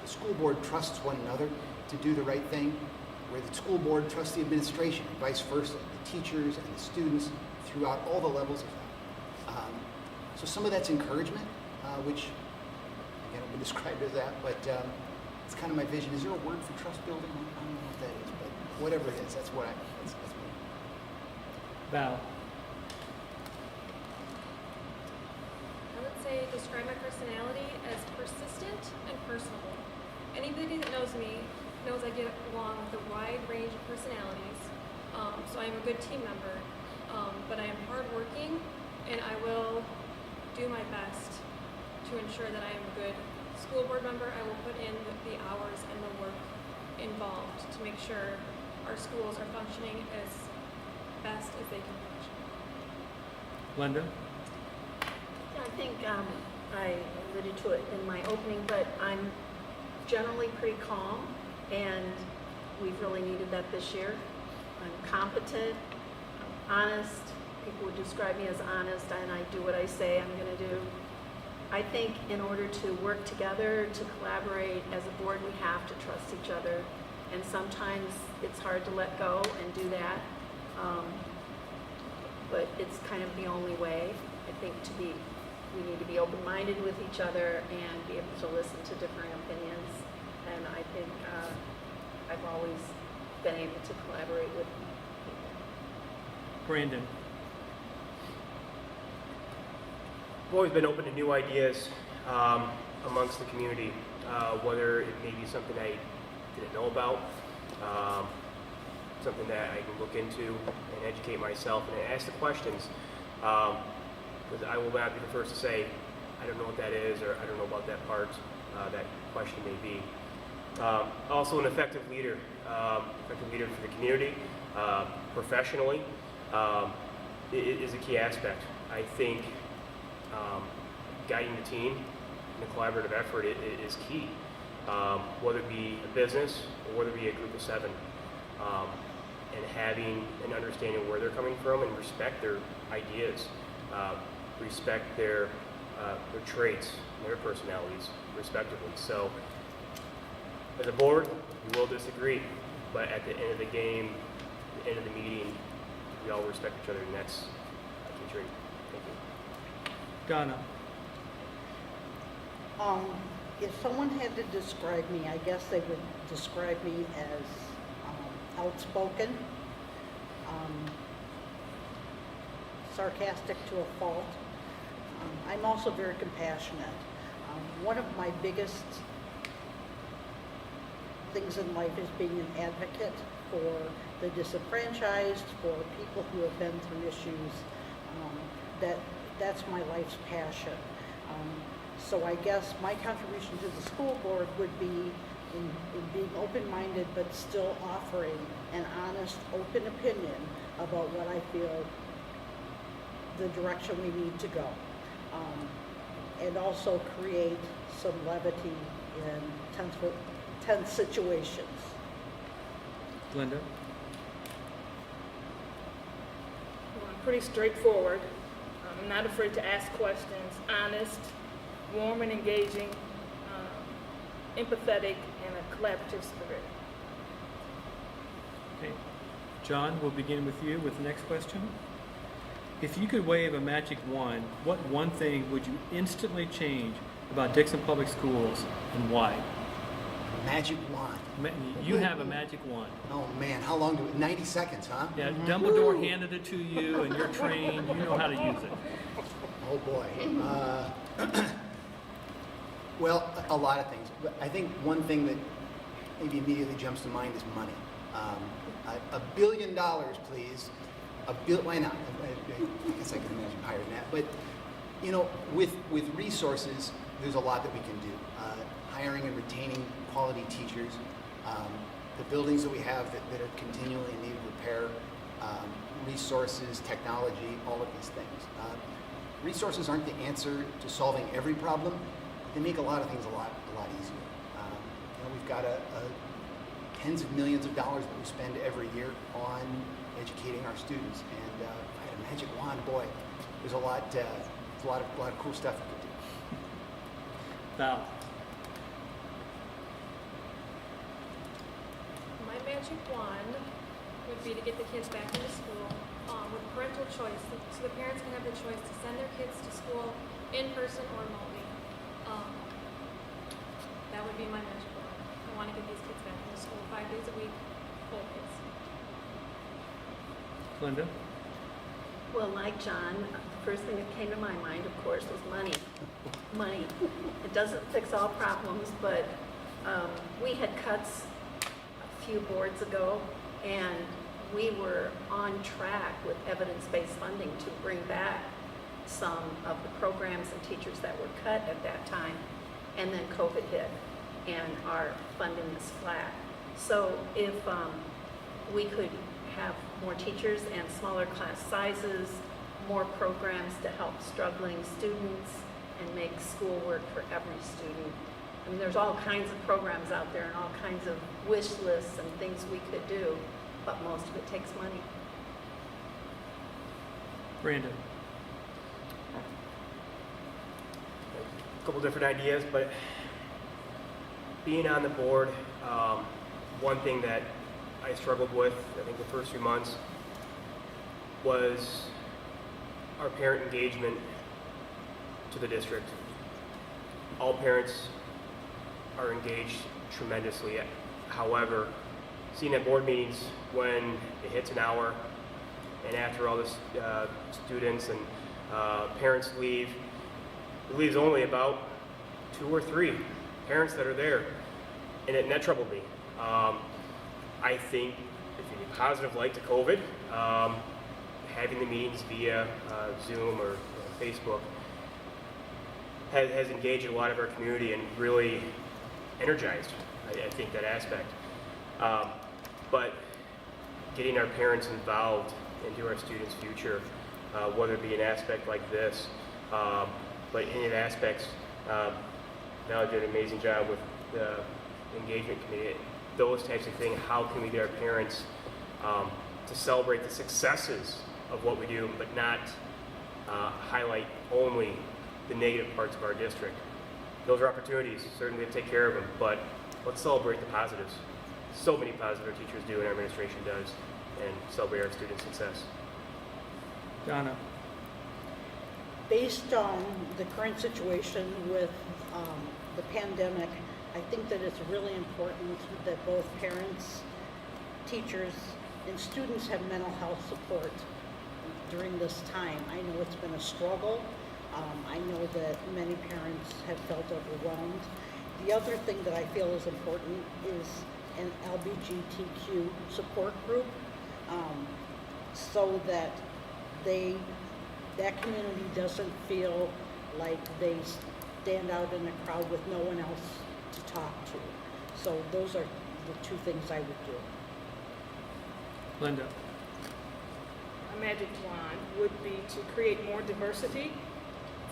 the school board trusts one another to do the right thing, where the school board trusts the administration and vice versa, the teachers and the students throughout all the levels of that. So some of that's encouragement, which again I've been described as that, but it's kind of my vision. Is there a word for trust building? I don't know what that is, but whatever it is, that's what that's me. Val. I would say describe my personality as persistent and personable. Anybody that knows me knows I get along with a wide range of personalities. So I am a good team member, but I am hardworking, and I will do my best to ensure that I am a good school board member. I will put in the hours and the work involved to make sure our schools are functioning as best as they can function. Linda. Yeah, I think I alluded to it in my opening, but I'm generally pretty calm, and we've really needed that this year. I'm competent, I'm honest. People would describe me as honest, and I do what I say I'm going to do. I think in order to work together, to collaborate as a board, we have to trust each other. And sometimes it's hard to let go and do that. But it's kind of the only way. I think we need to be open-minded with each other and be able to listen to different opinions. And I think I've always been able to collaborate with people. Brandon. I've always been open to new ideas amongst the community, whether it may be something I didn't know about, something that I can look into and educate myself and ask the questions. Because I will not be the first to say, I don't know what that is, or I don't know about that part, that question may be. Also an effective leader for the community, professionally, is a key aspect. I think guiding the team in a collaborative effort is key, whether it be a business or whether it be a group of 7, and having an understanding of where they're coming from and respect their ideas, respect their traits and their personalities respectively. So as a board, we will disagree, but at the end of the game, the end of the meeting, we all respect each other, and that's a key trait. Thank you. Donna. If someone had to describe me, I guess they would describe me as outspoken, sarcastic to a fault. I'm also very compassionate. One of my biggest things in life is being an advocate for the disenfranchised, for people who have been through issues. That's my life's passion. So I guess my contribution to the school board would be in being open-minded, but still offering an honest, open opinion about what I feel the direction we need to go. And also create some levity in tense situations. Linda. Well, I'm pretty straightforward. I'm not afraid to ask questions, honest, warm and engaging, empathetic, and a collaborative spirit. Okay. John, we'll begin with you with the next question. If you could wave a magic wand, what one thing would you instantly change about Dixon Public Schools and why? Magic wand. You have a magic wand. Oh man, how long do we, 90 seconds, huh? Yeah, Dumbledore handed it to you and you're trained, you know how to use it. Oh boy. Well, a lot of things. But I think one thing that maybe immediately jumps to mind is money. $1 billion, please. Why not? I guess I can imagine higher than that. But you know, with resources, there's a lot that we can do. Hiring and retaining quality teachers, the buildings that we have that are continually in need of repair, resources, technology, all of these things. Resources aren't the answer to solving every problem. They make a lot of things a lot easier. You know, we've got tens of millions of dollars that we spend every year on educating our students. And if I had a magic wand, boy, there's a lot of cool stuff you could do. Val. My magic wand would be to get the kids back into school with parental choice, so the parents can have the choice to send their kids to school in person or remotely. That would be my magic wand. I want to get these kids back into school 5 days a week, full kids. Linda. Well, like John, the first thing that came to my mind, of course, was money. Money. It doesn't fix all problems, but we had cuts a few boards ago, and we were on track with evidence-based funding to bring back some of the programs and teachers that were cut at that time, and then COVID hit, and our funding is flat. So if we could have more teachers and smaller class sizes, more programs to help struggling students, and make school work for every student. I mean, there's all kinds of programs out there and all kinds of wish lists and things we could do, but most of it takes money. Brandon. A couple different ideas, but being on the board, one thing that I struggled with, I think the first few months, was our parent engagement to the district. All parents are engaged tremendously. However, seeing at board meetings when it hits an hour and after all the students and parents leave, it leaves only about 2 or 3 parents that are there, and that troubled me. I think if you need positive light to COVID, having the meetings via Zoom or Facebook has engaged a lot of our community and really energized, I think, that aspect. But getting our parents involved into our students' future, whether it be an aspect like this, but any of the aspects, Val did an amazing job with the engagement committee, those types of things. How can we get our parents to celebrate the successes of what we do, but not highlight only the negative parts of our district? Those are opportunities, certainly, to take care of them, but let's celebrate the positives. So many positive our teachers do and our administration does, and celebrate our student success. Donna. Based on the current situation with the pandemic, I think that it's really important that both parents, teachers, and students have mental health support during this time. I know it's been a struggle. I know that many parents have felt overwhelmed. The other thing that I feel is important is an LGBTQ support group, so that that community doesn't feel like they stand out in a crowd with no one else to talk to. So those are the 2 things I would do. Linda. A magic wand would be to create more diversity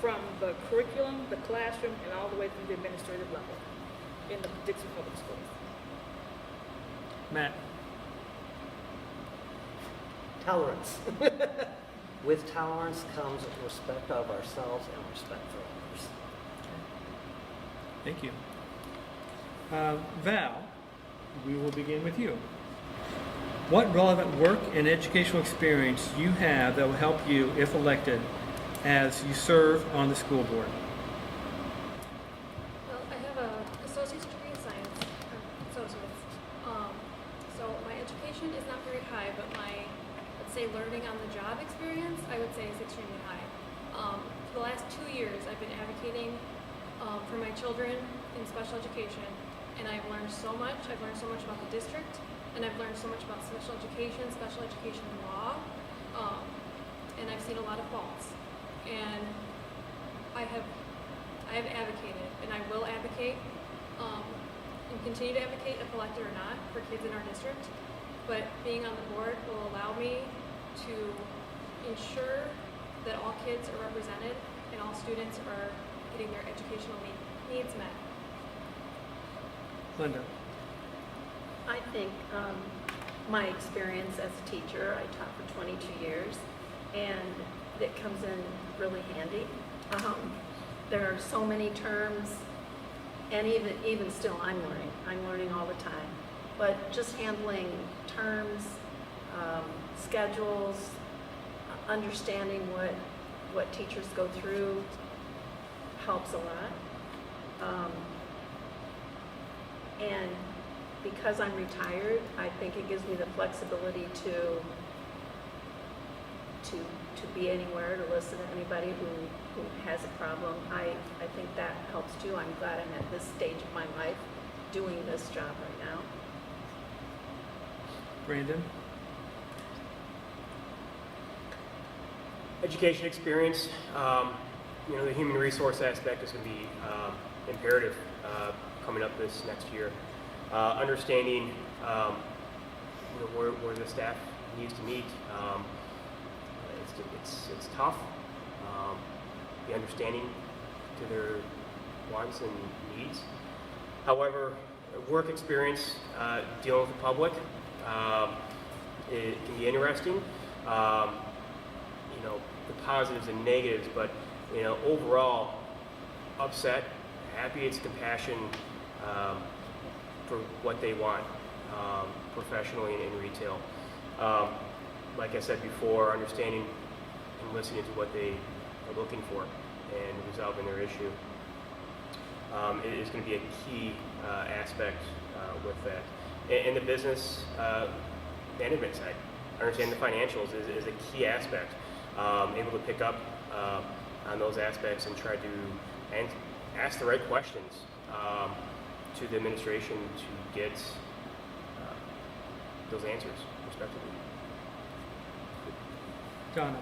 from the curriculum, the classroom, and all the way through the administrative level in the Dixon Public Schools. Matt. Tolerance. With tolerance comes respect of ourselves and respect for others. Thank you. Val, we will begin with you. What relevant work and educational experience do you have that will help you, if elected, as you serve on the school board? Well, I have an associate's degree in science, associates. So my education is not very high, but my, let's say, learning on the job experience, I would say is extremely high. For the last 2 years, I've been advocating for my children in special education, and I've learned so much. I've learned so much about the district, and I've learned so much about special education law, and I've seen a lot of faults. And I have advocated, and I will advocate, and continue to advocate, if elected or not, for kids in our district. But being on the board will allow me to ensure that all kids are represented and all students are getting their educational needs met. Linda. I think my experience as a teacher. I taught for 22 years, and it comes in really handy. There are so many terms, and even still, I'm learning. I'm learning all the time. But just handling terms, schedules, understanding what teachers go through helps a lot. And because I'm retired, I think it gives me the flexibility to be anywhere, to listen to anybody who has a problem. I think that helps too. I'm glad I'm at this stage of my life doing this job right now. Brandon? Education experience, the human resource aspect is going to be imperative coming up this next year. Understanding where the staff needs to meet. It's tough. The understanding to their wants and needs. However, work experience dealing with the public, it can be interesting. The positives and negatives, but overall, upset, happy. It's compassion for what they want professionally and in retail. Like I said before, understanding and listening to what they are looking for and resolving their issue is going to be a key aspect with that. And the business management side, understanding the financials is a key aspect. Able to pick up on those aspects and try to ask the right questions to the administration to get those answers respectively. Donna?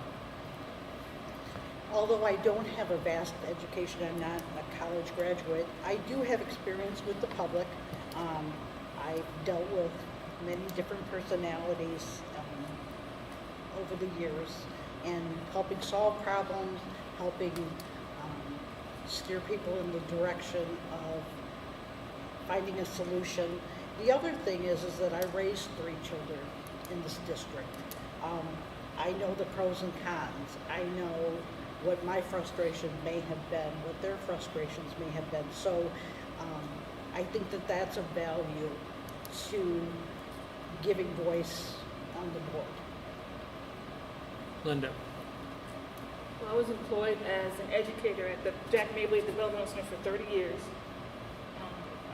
Although I don't have a vast education, I'm not a college graduate, I do have experience with the public. I've dealt with many different personalities over the years, and helping solve problems, helping steer people in the direction of finding a solution. The other thing is that I raised 3 children in this district. I know the pros and cons. I know what my frustration may have been, what their frustrations may have been. So I think that that's a value to giving voice on the board. Linda? Well, I was employed as an educator at the Jack Mably Developmental Center for 30 years.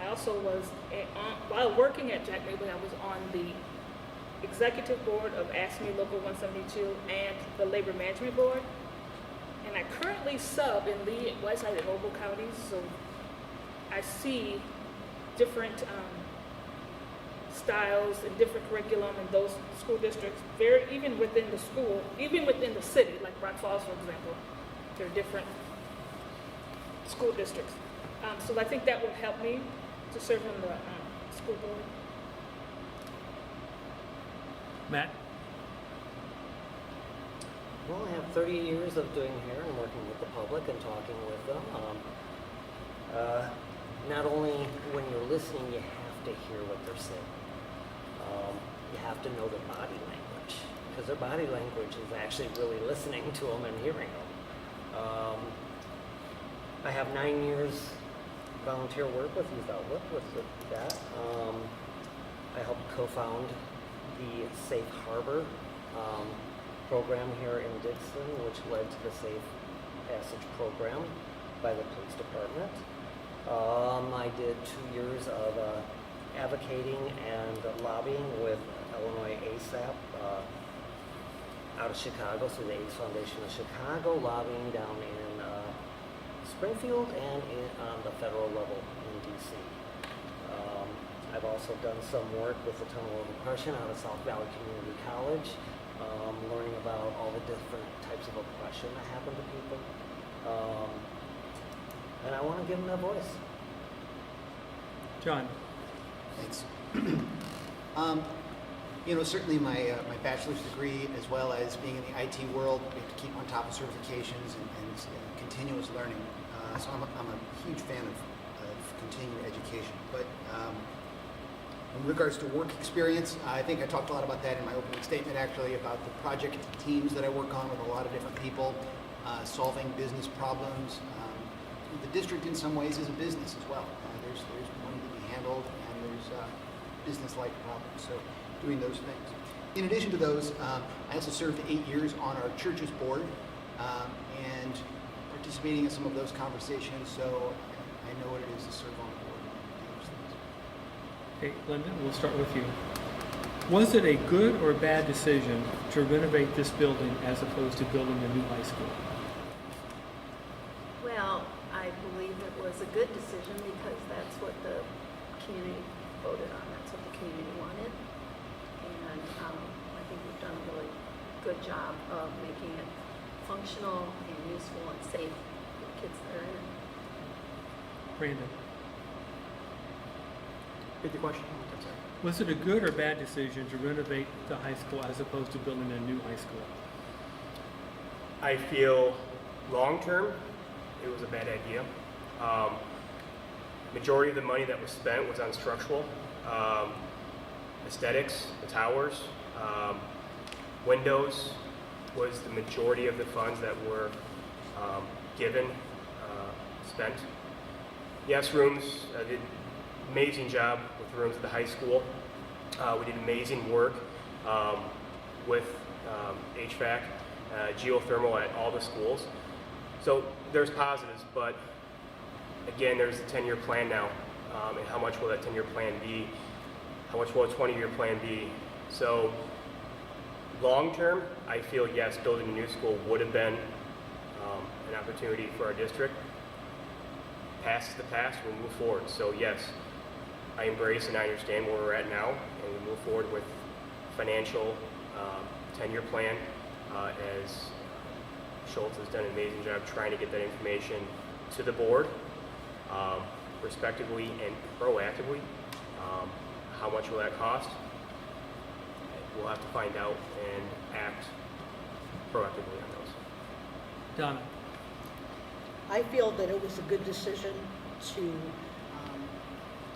I also was, while working at Jack Mably, I was on the executive board of ASME Local 172 and the Labor Management Board. And I currently sub in Lee, Whiteside, and Noble counties, so I see different styles and different curriculum in those school districts, even within the school, even within the city, like Rock Falls, for example, there are different school districts. So I think that would help me to serve on the school board. Matt? Well, I have 30 years of doing hair and working with the public and talking with them. Not only when you're listening, you have to hear what they're saying. You have to know their body language, because their body language is actually really listening to them and hearing them. I have 9 years volunteer work with Youth Outlook with that. I helped co-found the Safe Harbor program here in Dixon, which led to the Safe Passage program by the police department. I did 2 years of advocating and lobbying with Illinois ASAP out of Chicago, so the AIDS Foundation of Chicago, lobbying down in Springfield and on the federal level in DC. I've also done some work with the Tunnel of Oppression out of South Valley Community College, learning about all the different types of oppression that happen to people. And I want to give them a voice. John? Thanks. Certainly my bachelor's degree, as well as being in the IT world, we have to keep on top of certifications and continuous learning. So I'm a huge fan of continuing education. But In regards to work experience, I think I talked a lot about that in my opening statement, actually, about the project teams that I work on with a lot of different people, solving business problems. The district in some ways is a business as well. There's money to be handled, and there's business-like problems, so doing those things. In addition to those, I also served 8 years on our church's board and participating in some of those conversations, so I know what it is to serve on the board and do those things. Okay, Linda, we'll start with you. Was it a good or bad decision to renovate this building as opposed to building a new high school? Well, I believe it was a good decision because that's what the community voted on. That's what the community wanted. And I think we've done a really good job of making it functional and useful and safe for the kids that are in it. Brandon, Repeat the question. I'm sorry. was it a good or bad decision to renovate the high school as opposed to building a new high school? I feel long-term, it was a bad idea. Majority of the money that was spent was on structural, aesthetics, the towers, windows was the majority of the funds that were given, spent. Yes, rooms, did an amazing job with the rooms at the high school. We did amazing work with HVAC, geothermal at all the schools. So there's positives, but again, there's a 10-year plan now, and how much will that 10-year plan be? How much will a 20-year plan be? So long-term, I feel yes, building a new school would have been an opportunity for our district. Past is the past, we'll move forward. So yes, I embrace and I understand where we're at now, and we move forward with financial 10-year plan as Schultz has done an amazing job trying to get that information to the board, respectively and proactively. How much will that cost? We'll have to find out and act proactively on those. Donna, I feel that it was a good decision to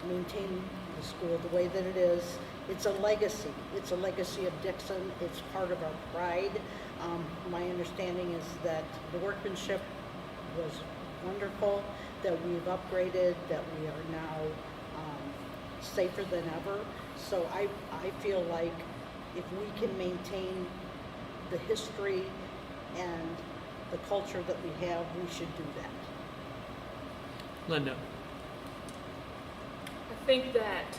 maintain the school the way that it is. It's a legacy. It's a legacy of Dixon. It's part of our pride. My understanding is that the workmanship was wonderful, that we've upgraded, that we are now safer than ever. So I feel like if we can maintain the history and the culture that we have, we should do that. Linda, I think that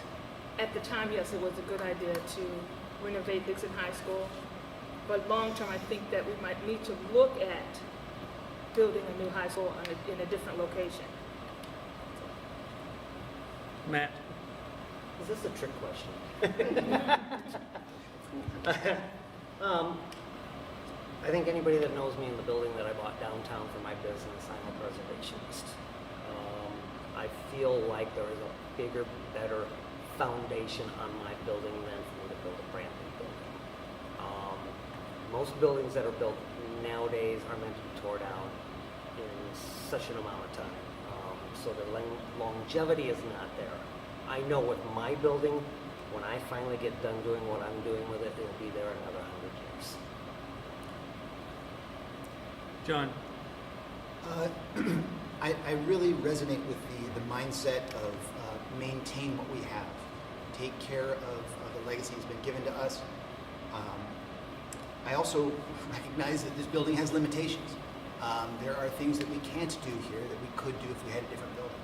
at the time, yes, it was a good idea to renovate Dixon High School. But long term, I think that we might need to look at building a new high school in a different location. Matt, Is this a trick question? I think anybody that knows me in the building that I bought downtown for my business, I'm a preservationist. I feel like there is a bigger, better foundation on my building than for me to build a brand new building. Most buildings that are built nowadays are meant to be torn down in such an amount of time. So the longevity is not there. I know with my building, when I finally get done doing what I'm doing with it, it'll be there another 100 years. John, I really resonate with the mindset of maintain what we have, take care of the legacy that's been given to us. I also recognize that this building has limitations. There are things that we can't do here that we could do if we had a different building.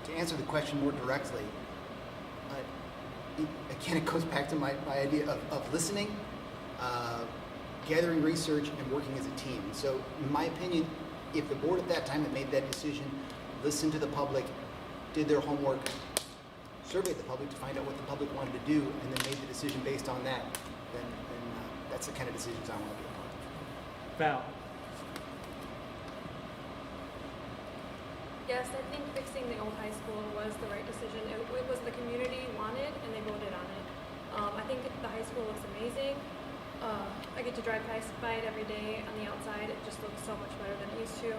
To answer the question more directly, again, it goes back to my idea of listening, gathering research, and working as a team. So in my opinion, if the board at that time had made that decision, listened to the public, did their homework, surveyed the public to find out what the public wanted to do, and then made the decision based on that, then that's the kind of decisions I want to be a part of. Val, Yes, I think fixing the old high school was the right decision. It was the community wanted, and they voted on it. I think the high school looks amazing. I get to drive by it every day on the outside. It just looks so much better than it used to.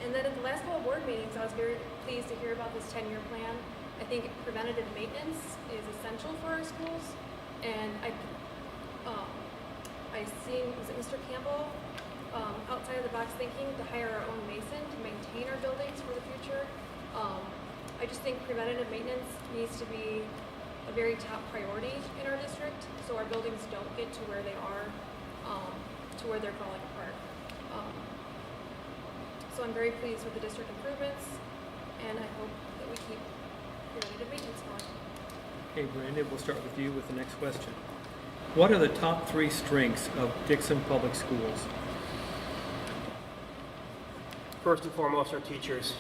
And then at the last couple of board meetings, I was very pleased to hear about this 10-year plan. I think preventative maintenance is essential for our schools, and I seen, was it Mr. Campbell, outside of the box thinking to hire our own mason to maintain our buildings for the future. I just think preventative maintenance needs to be a very top priority in our district, so our buildings don't get to where they are, to where they're falling apart. So I'm very pleased with the district improvements, and I hope that we keep preventative maintenance going. Okay, Brandon, we'll start with you with the next question. What are the top 3 strengths of Dixon Public Schools? First and foremost, our teachers.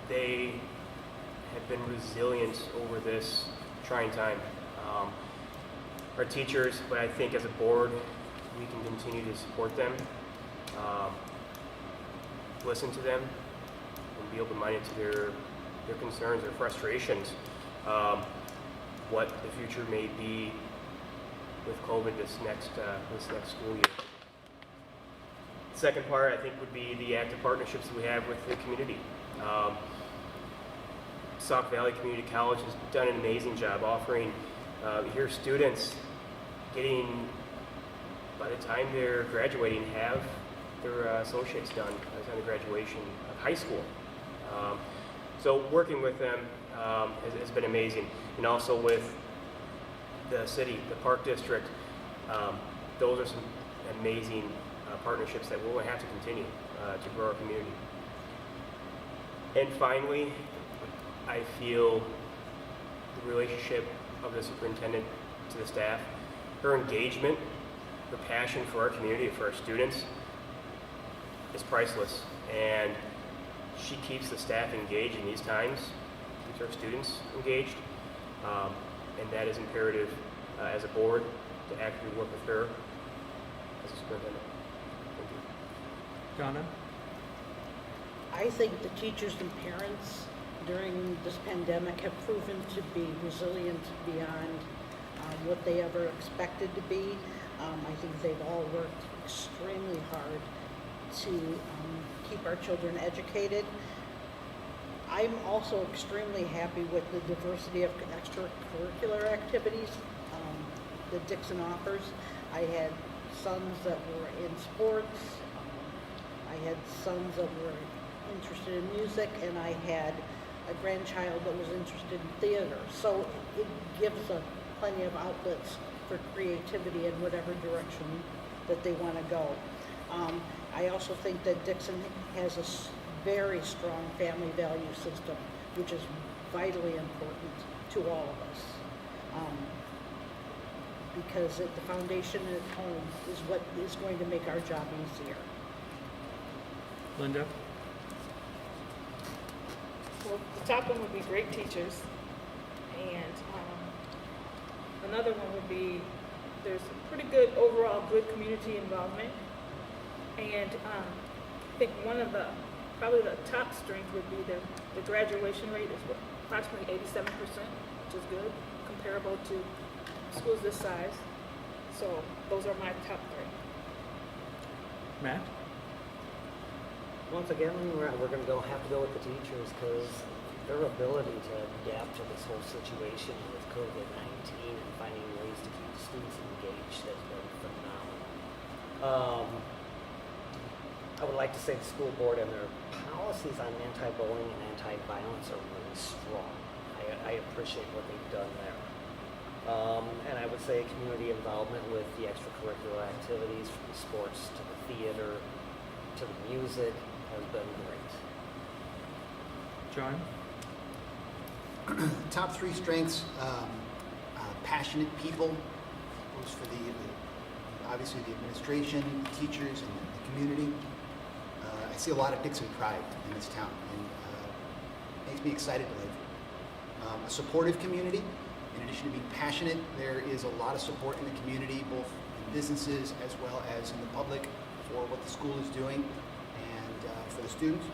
They have been resilient over this trying time. Our teachers, but I think as a board, we can continue to support them, listen to them, and be open-minded to their concerns, their frustrations, what the future may be with COVID this next school year. The second part, I think, would be the active partnerships that we have with the community. Sauk Valley Community College has done an amazing job offering here students getting, by the time they're graduating, have their associates done by the time of graduation of high school. So working with them has been amazing, and also with the city, the Park District. Those are some amazing partnerships that we'll have to continue to grow our community. And finally, I feel the relationship of the superintendent to the staff, her engagement, her passion for our community, for our students, is priceless. And she keeps the staff engaged in these times, keeps our students engaged, and that is imperative as a board to actively work with her as a superintendent. Thank you. Donna? I think the teachers and parents during this pandemic have proven to be resilient beyond what they ever expected to be. I think they've all worked extremely hard to keep our children educated. I'm also extremely happy with the diversity of extracurricular activities that Dixon offers. I had sons that were in sports, I had sons that were interested in music, and I had a grandchild that was interested in theater. So it gives us plenty of outlets for creativity in whatever direction that they want to go. I also think that Dixon has a very strong family value system, which is vitally important to all of us. Because the foundation at home is what is going to make our job easier. Linda? Well, the top one would be great teachers, and another one would be there's pretty good overall good community involvement, and I think one of the probably the top strength would be the graduation rate is approximately 87%, which is good, comparable to schools this size. So those are my top 3. Matt? Once again, we're going to have to go with the teachers because their ability to adapt to this whole situation with COVID-19 and finding ways to keep students engaged has been phenomenal. I would like to say the school board and their policies on anti-bullying and anti-violence are really strong. I appreciate what they've done there. And I would say community involvement with the extracurricular activities, from the sports to the theater to the music, has been great. John? Top 3 strengths, passionate people, goes for obviously the administration, the teachers, and the community. I see a lot of Dixon pride in this town, and makes me excited to live here. A supportive community. In addition to being passionate, there is a lot of support in the community, both in businesses as well as in the public, for what the school is doing and for the students.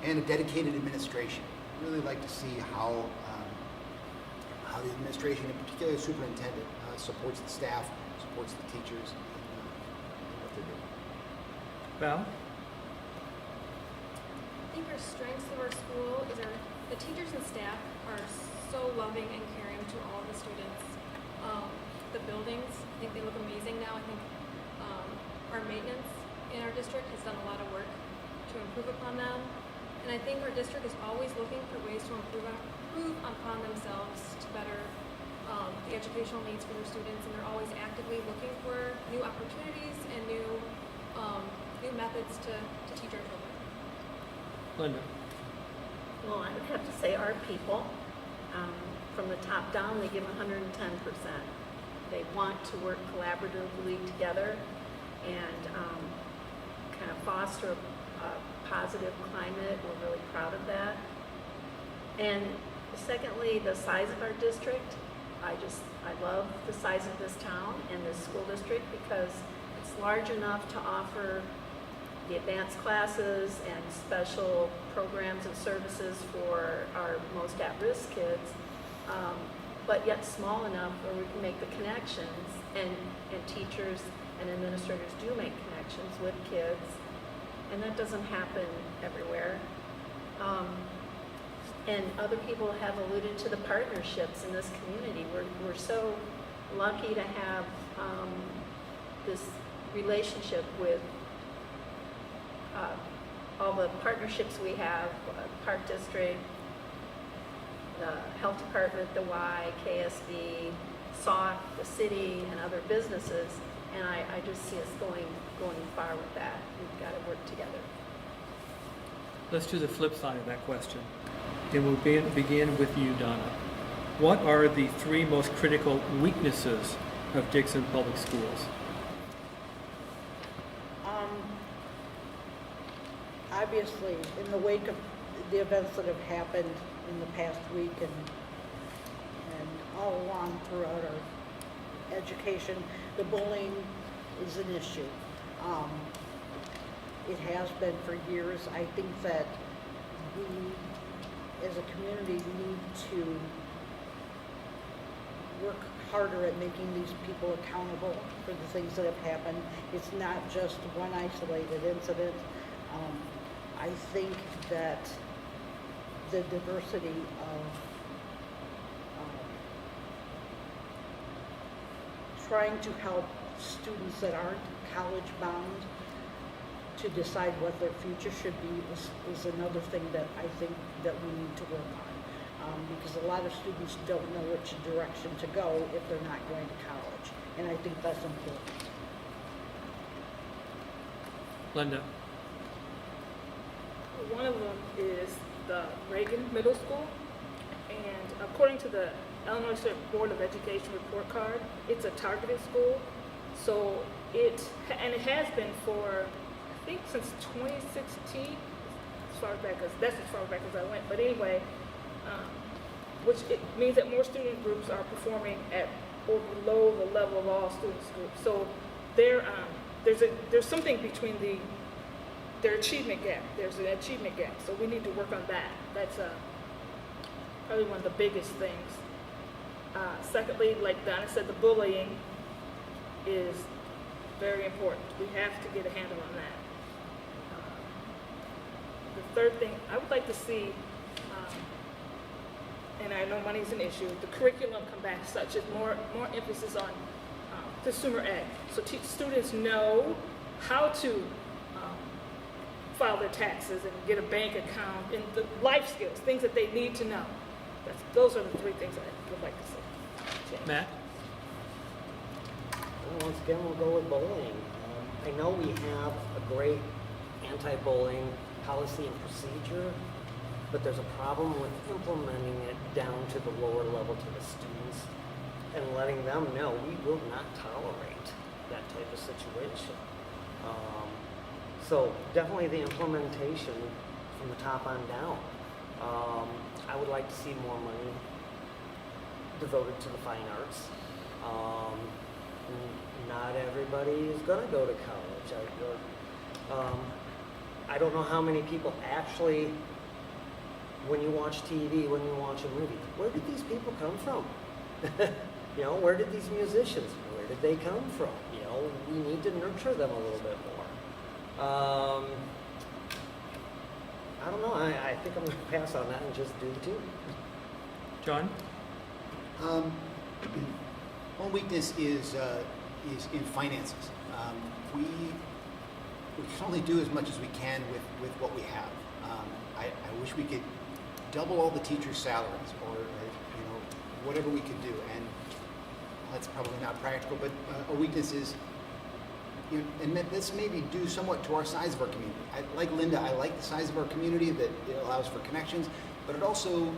And a dedicated administration. I really like to see how the administration, in particular the superintendent, supports the staff, supports the teachers in what they're doing. Val? I think our strengths of our school is our The teachers and staff are so loving and caring to all of the students. The buildings, I think they look amazing now. I think our maintenance in our district has done a lot of work to improve upon them. And I think our district is always looking for ways to improve upon themselves to better the educational needs for their students, and they're always actively looking for new opportunities and new methods to teach our children. Linda. Well, I would have to say our people, from the top down, they give 110%. They want to work collaboratively together and kind of foster a positive climate. We're really proud of that. And secondly, the size of our district. I love the size of this town and this school district because it's large enough to offer the advanced classes and special programs and services for our most at-risk kids, but yet small enough where we can make the connections, and teachers and administrators do make connections with kids, and that doesn't happen everywhere. And other people have alluded to the partnerships in this community. We're so lucky to have this relationship with all the partnerships we have, Park District, the Health Department, the Y, KSB, SAWC, the city, and other businesses. And I just see us going far with that. We've got to work together. Let's do the flip side of that question. And we'll begin with you, Donna. What are the three most critical weaknesses of Dixon Public Schools? Obviously, in the wake of the events that have happened in the past week and all along throughout our education, the bullying is an issue. It has been for years. I think that we, as a community, need to work harder at making these people accountable for the things that have happened. It's not just one isolated incident. I think that the diversity of trying to help students that aren't college bound to decide what their future should be is another thing that I think that we need to work on, because a lot of students don't know which direction to go if they're not going to college, and I think that's important. Linda. One of them is the Reagan Middle School, and according to the Illinois State Board of Education report card, it's a targeted school. So it has been for, I think, since 2016, as far back as I went. But anyway, which it means that more student groups are performing at or below the level of all students groups. So there's something between their achievement gap. There's an achievement gap, so we need to work on that. That's probably one of the biggest things. Secondly, like Donna said, the bullying is very important. We have to get a handle on that. The third thing I would like to see, and I know money is an issue, the curriculum come back such as more emphasis on consumer ed. So students know how to file their taxes and get a bank account and the life skills, things that they need to know. Those are the three things I would like to see change. Matt? Well, once again, we'll go with bullying. I know we have a great anti-bullying policy and procedure, but there's a problem with implementing it down to the lower level to the students and letting them know we will not tolerate that type of situation. So definitely the implementation from the top on down. I would like to see more money devoted to the fine arts. Not everybody is going to go to college. I don't know how many people actually, when you watch TV, when you watch a movie, where did these people come from? You know, where did these musicians, where did they come from? You know, we need to nurture them a little bit more. I don't know. I think I'm going to pass on that and just do the team. John? One weakness is in finances. We can only do as much as we can with what we have. I wish we could double all the teachers' salaries, or whatever we could do. And that's probably not practical. But a weakness is, and this may be due somewhat to our size of our community. Like Linda, I like the size of our community, that it allows for connections, but it also,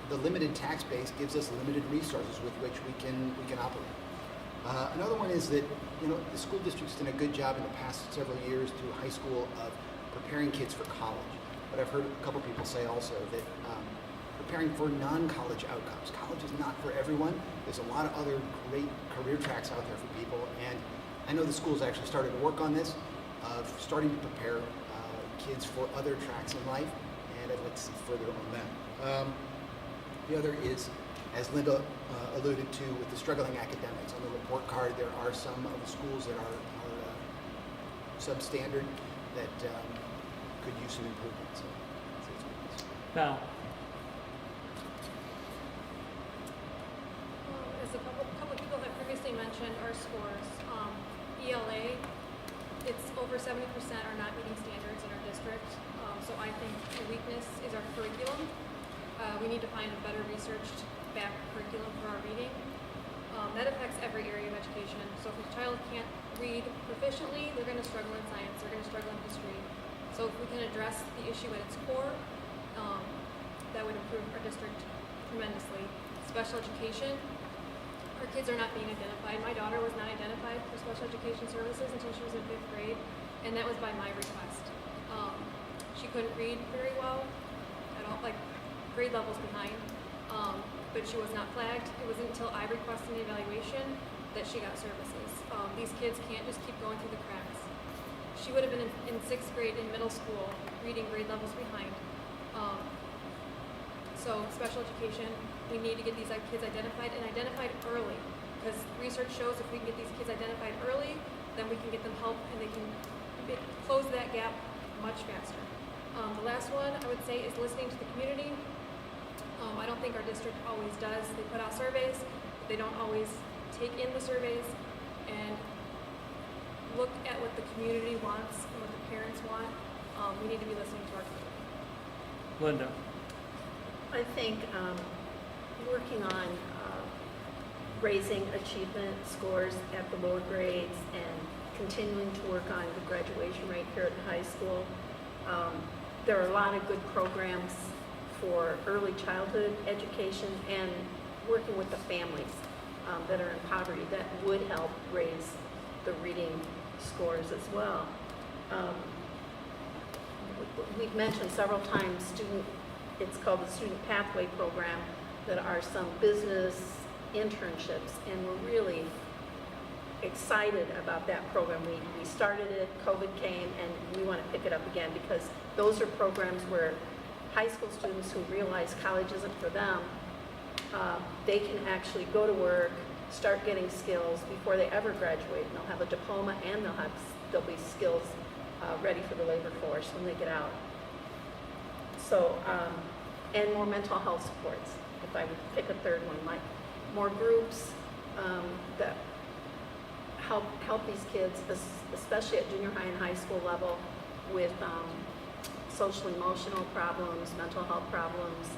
the limited tax base gives us limited resources with which we can operate. Another one is that the school district's done a good job in the past several years through high school of preparing kids for college. But I've heard a couple people say also that preparing for non-college outcomes. College is not for everyone. There's a lot of other great career tracks out there for people, and I know the school's actually started to work on this, of starting to prepare kids for other tracks in life, and I'd like to see further on that. The other is, as Linda alluded to, with the struggling academics. On the report card, there are some of the schools that are substandard that could use some improvement. So, Val? As a couple people have previously mentioned, our scores, ELA, it's over 70% are not meeting standards in our district. So I think the weakness is our curriculum. We need to find a better researched back curriculum for our reading. That affects every area of education. So if a child can't read proficiently, they're going to struggle in science, they're going to struggle in history. So if we can address the issue at its core, that would improve our district tremendously. Special education, our kids are not being identified. My daughter was not identified for special education services until she was in 5th grade, and that was by my request. She couldn't read very well at all, like grade levels behind, but she was not flagged. It wasn't until I requested an evaluation that she got services. These kids can't just keep going through the cracks. She would have been in 6th grade in middle school, reading grade levels behind. So special education, we need to get these kids identified, and identified early, because research shows if we can get these kids identified early, then we can get them help, and they can close that gap much faster. The last one I would say is listening to the community. I don't think our district always does. They put out surveys, but they don't always take in the surveys and look at what the community wants and what the parents want. We need to be listening to our community. Linda? I think working on raising achievement scores at the lower grades and continuing to work on the graduation rate here at the high school. There are a lot of good programs for early childhood education and working with the families that are in poverty that would help raise the reading scores as well. We've mentioned several times it's called the Student Pathway Program. That are some business internships, and we're really excited about that program. We started it, COVID came, and we want to pick it up again, because those are programs where high school students who realize college isn't for them, they can actually go to work, start getting skills before they ever graduate, and they'll have a diploma, and they'll be skills ready for the labor force when they get out. So, and more mental health supports, if I would pick a third one, like more groups that help these kids, especially at junior high and high school level, with social emotional problems, mental health problems,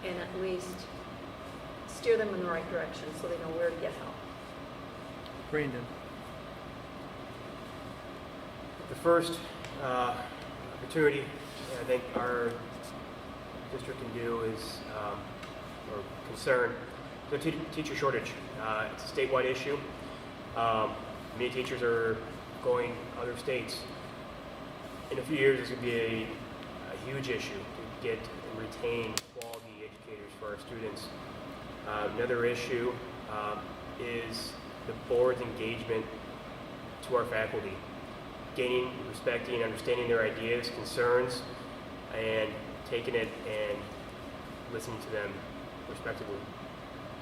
and at least steer them in the right direction so they know where to get help. Brandon? The first opportunity I think our district can do is, or concern, the teacher shortage. It's a statewide issue. Many teachers are going other states. In a few years, this could be a huge issue to get and retain quality educators for our students. Another issue is the board's engagement to our faculty, gaining, respecting, understanding their ideas, concerns, and taking it and listening to them respectively.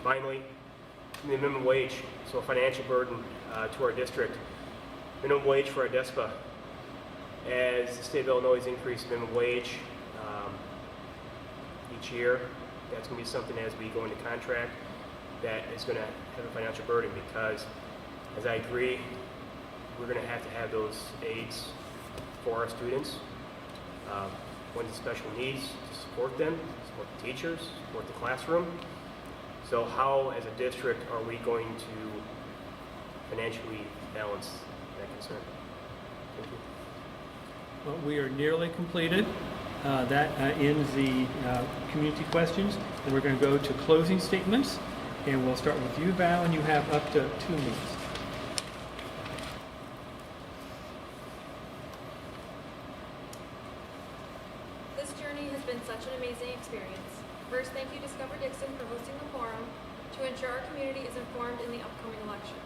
Finally, the minimum wage, so a financial burden to our district. Minimum wage for our DESPA as the state of Illinois increased minimum wage each year. That's going to be something as we go into contract that is going to have a financial burden, because as I agree, we're going to have those aids for our students. Ones with special needs, to support them, support the teachers, support the classroom. So how, as a district, are we going to financially balance that concern? Thank you. Well, we are nearly completed. That ends the community questions. And we're going to go to closing statements. And we'll start with you, Val, and you have up to 2 minutes. This journey has been such an amazing experience. First, thank you, Discover Dixon, for hosting the forum to ensure our community is informed in the upcoming election.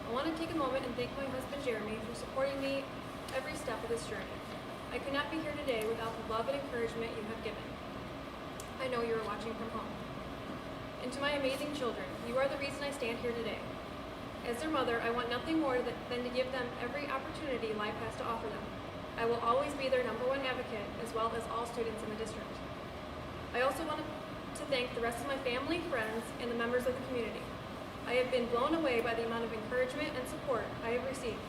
I want to take a moment and thank my husband, Jeremy, for supporting me every step of this journey. I could not be here today without the love and encouragement you have given. I know you are watching from home. And to my amazing children, you are the reason I stand here today. As their mother, I want nothing more than to give them every opportunity life has to offer them. I will always be their #1 advocate, as well as all students in the district. I also want to thank the rest of my family, friends, and the members of the community. I have been blown away by the amount of encouragement and support I have received.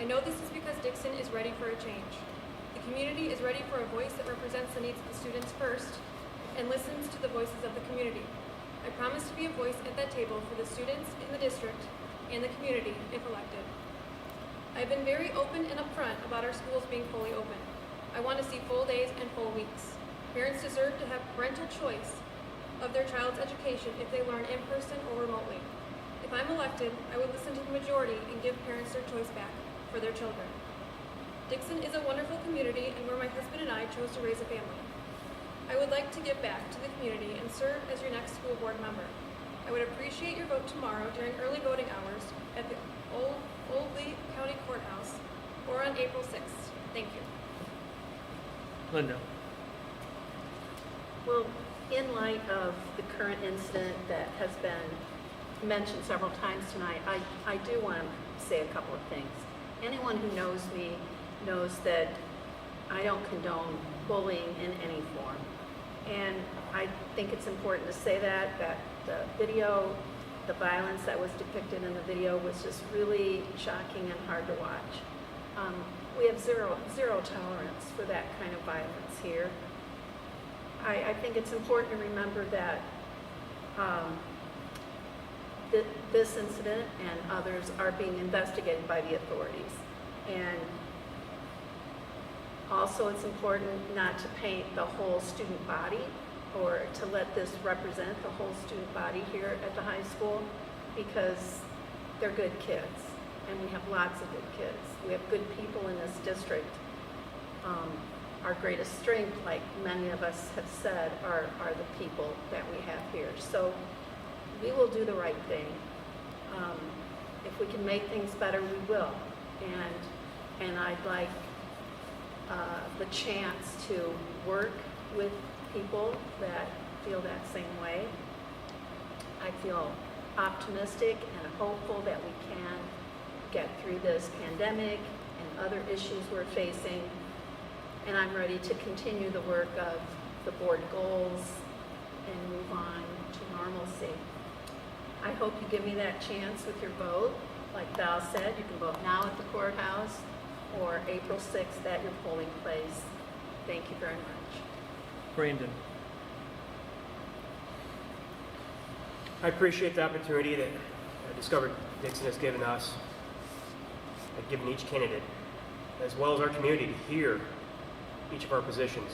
I know this is because Dixon is ready for a change. The community is ready for a voice that represents the needs of the students first and listens to the voices of the community. I promise to be a voice at that table for the students in the district and the community if elected. I've been very open and upfront about our schools being fully open. I want to see full days and full weeks. Parents deserve to have parental choice of their child's education if they learn in person or remotely. If I'm elected, I would listen to the majority and give parents their choice back for their children. Dixon is a wonderful community and where my husband and I chose to raise a family. I would like to give back to the community and serve as your next school board member. I would appreciate your vote tomorrow during early voting hours at the Old Lee County Courthouse or on April 6th. Thank you. Linda. Well, in light of the current incident that has been mentioned several times tonight, I do want to say a couple of things. Anyone who knows me knows that I don't condone bullying in any form. And I think it's important to say that the video, the violence that was depicted in the video was just really shocking and hard to watch. We have zero tolerance for that kind of violence here. I think it's important to remember that this incident and others are being investigated by the authorities. And also it's important not to paint the whole student body or to let this represent the whole student body here at the high school, because they're good kids and we have lots of good kids. We have good people in this district. Our greatest strength, like many of us have said, are the people that we have here. So we will do the right thing. If we can make things better, we will. And I'd like the chance to work with people that feel that same way. I feel optimistic and hopeful that we can get through this pandemic and other issues we're facing. And I'm ready to continue the work of the board goals and move on to normalcy. I hope you give me that chance with your vote. Like Val said, you can vote now at the courthouse or April 6th at your polling place. Thank you very much. Brandon. I appreciate the opportunity that Discover Dixon has given us, given each candidate, as well as our community, to hear each of our positions.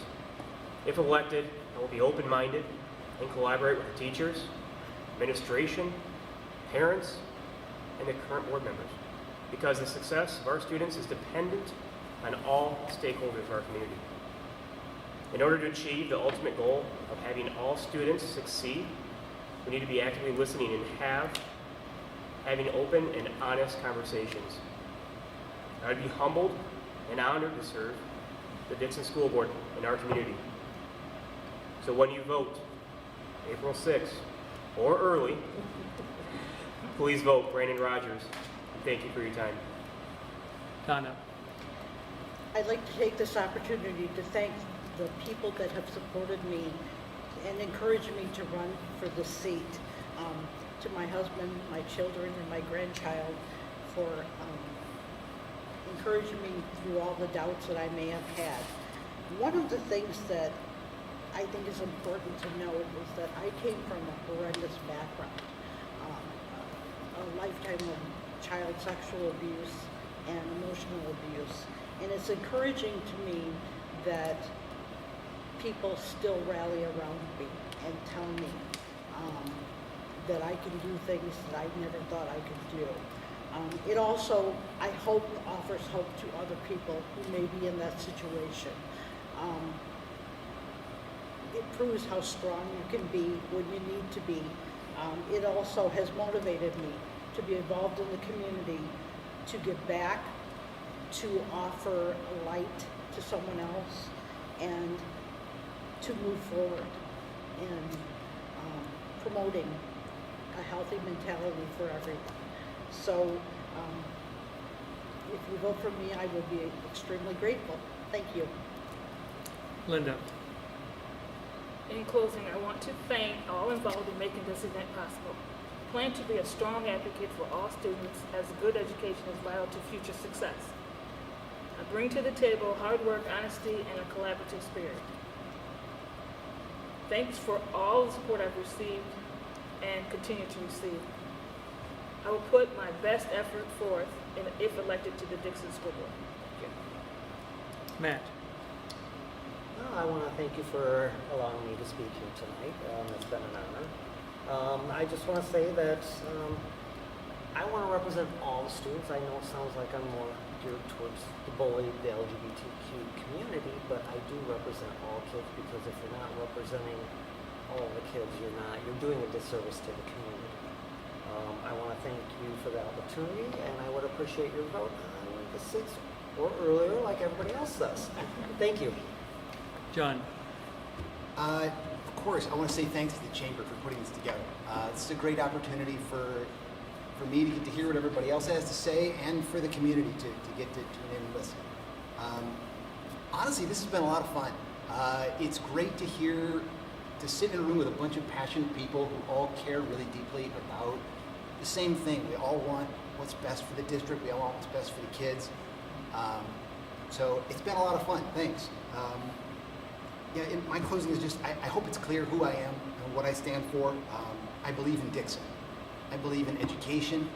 If elected, I will be open-minded and collaborate with the teachers, administration, parents, and the current board members, because the success of our students is dependent on all stakeholders of our community. In order to achieve the ultimate goal of having all students succeed, we need to be actively listening and having open and honest conversations. I'd be humbled and honored to serve the Dixon School Board in our community. So when you vote, April 6th or early, please vote Brandon Rogers. Thank you for your time. Donna. I'd like to take this opportunity to thank the people that have supported me and encouraged me to run for the seat. To my husband, my children, and my grandchild for encouraging me through all the doubts that I may have had. One of the things that I think is important to note is that I came from a horrendous background, a lifetime of child sexual abuse and emotional abuse. And it's encouraging to me that people still rally around me and tell me that I can do things that I never thought I could do. It also, I hope, offers hope to other people who may be in that situation. It proves how strong you can be when you need to be. It also has motivated me to be involved in the community, to give back, to offer a light to someone else, and to move forward in promoting a healthy mentality for everyone. So if you vote for me, I will be extremely grateful. Thank you. Linda. In closing, I want to thank all involved in making this event possible. I plan to be a strong advocate for all students, as a good education is vital to future success. I bring to the table hard work, honesty, and a collaborative spirit. Thanks for all the support I've received and continue to receive. I will put my best effort forth if elected to the Dixon School Board. Thank you. Matt. Well, I want to thank you for allowing me to speak here tonight. It's been an honor. I just want to say that I want to represent all the students. I know it sounds like I'm more geared towards the bullied, the LGBTQ community, but I do represent all kids, because if you're not representing all the kids, you're doing a disservice to the community. I want to thank you for the opportunity, and I would appreciate your vote on the 6th or earlier, like everybody else does. Thank you. John. Of course, I want to say thanks to the Chamber for putting this together. This is a great opportunity for me to get to hear what everybody else has to say, and for the community to get to tune in and listen. Honestly, this has been a lot of fun. It's great to sit in a room with a bunch of passionate people who all care really deeply about the same thing. We all want what's best for the district. We all want what's best for the kids. So it's been a lot of fun. Thanks. My closing is just, I hope it's clear who I am and what I stand for. I believe in Dixon. I believe in education.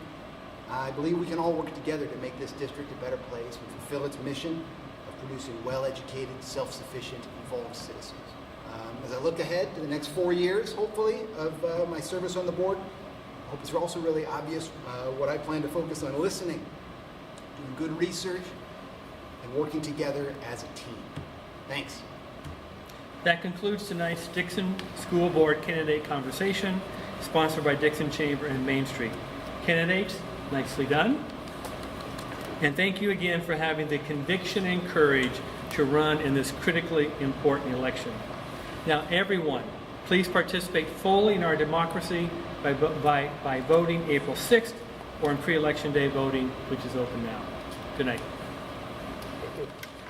I believe we can all work together to make this district a better place and fulfill its mission of producing well-educated, self-sufficient, involved citizens. As I look ahead to the next 4 years, hopefully, of my service on the board, I hope it's also really obvious what I plan to focus on: listening, doing good research, and working together as a team. Thanks. That concludes tonight's Dixon School Board candidate conversation, sponsored by Dixon Chamber and Main Street. Candidates, nicely done. And thank you again for having the conviction and courage to run in this critically important election. Now, everyone, please participate fully in our democracy by voting April 6th, or in pre-election day voting, which is open now. Good night.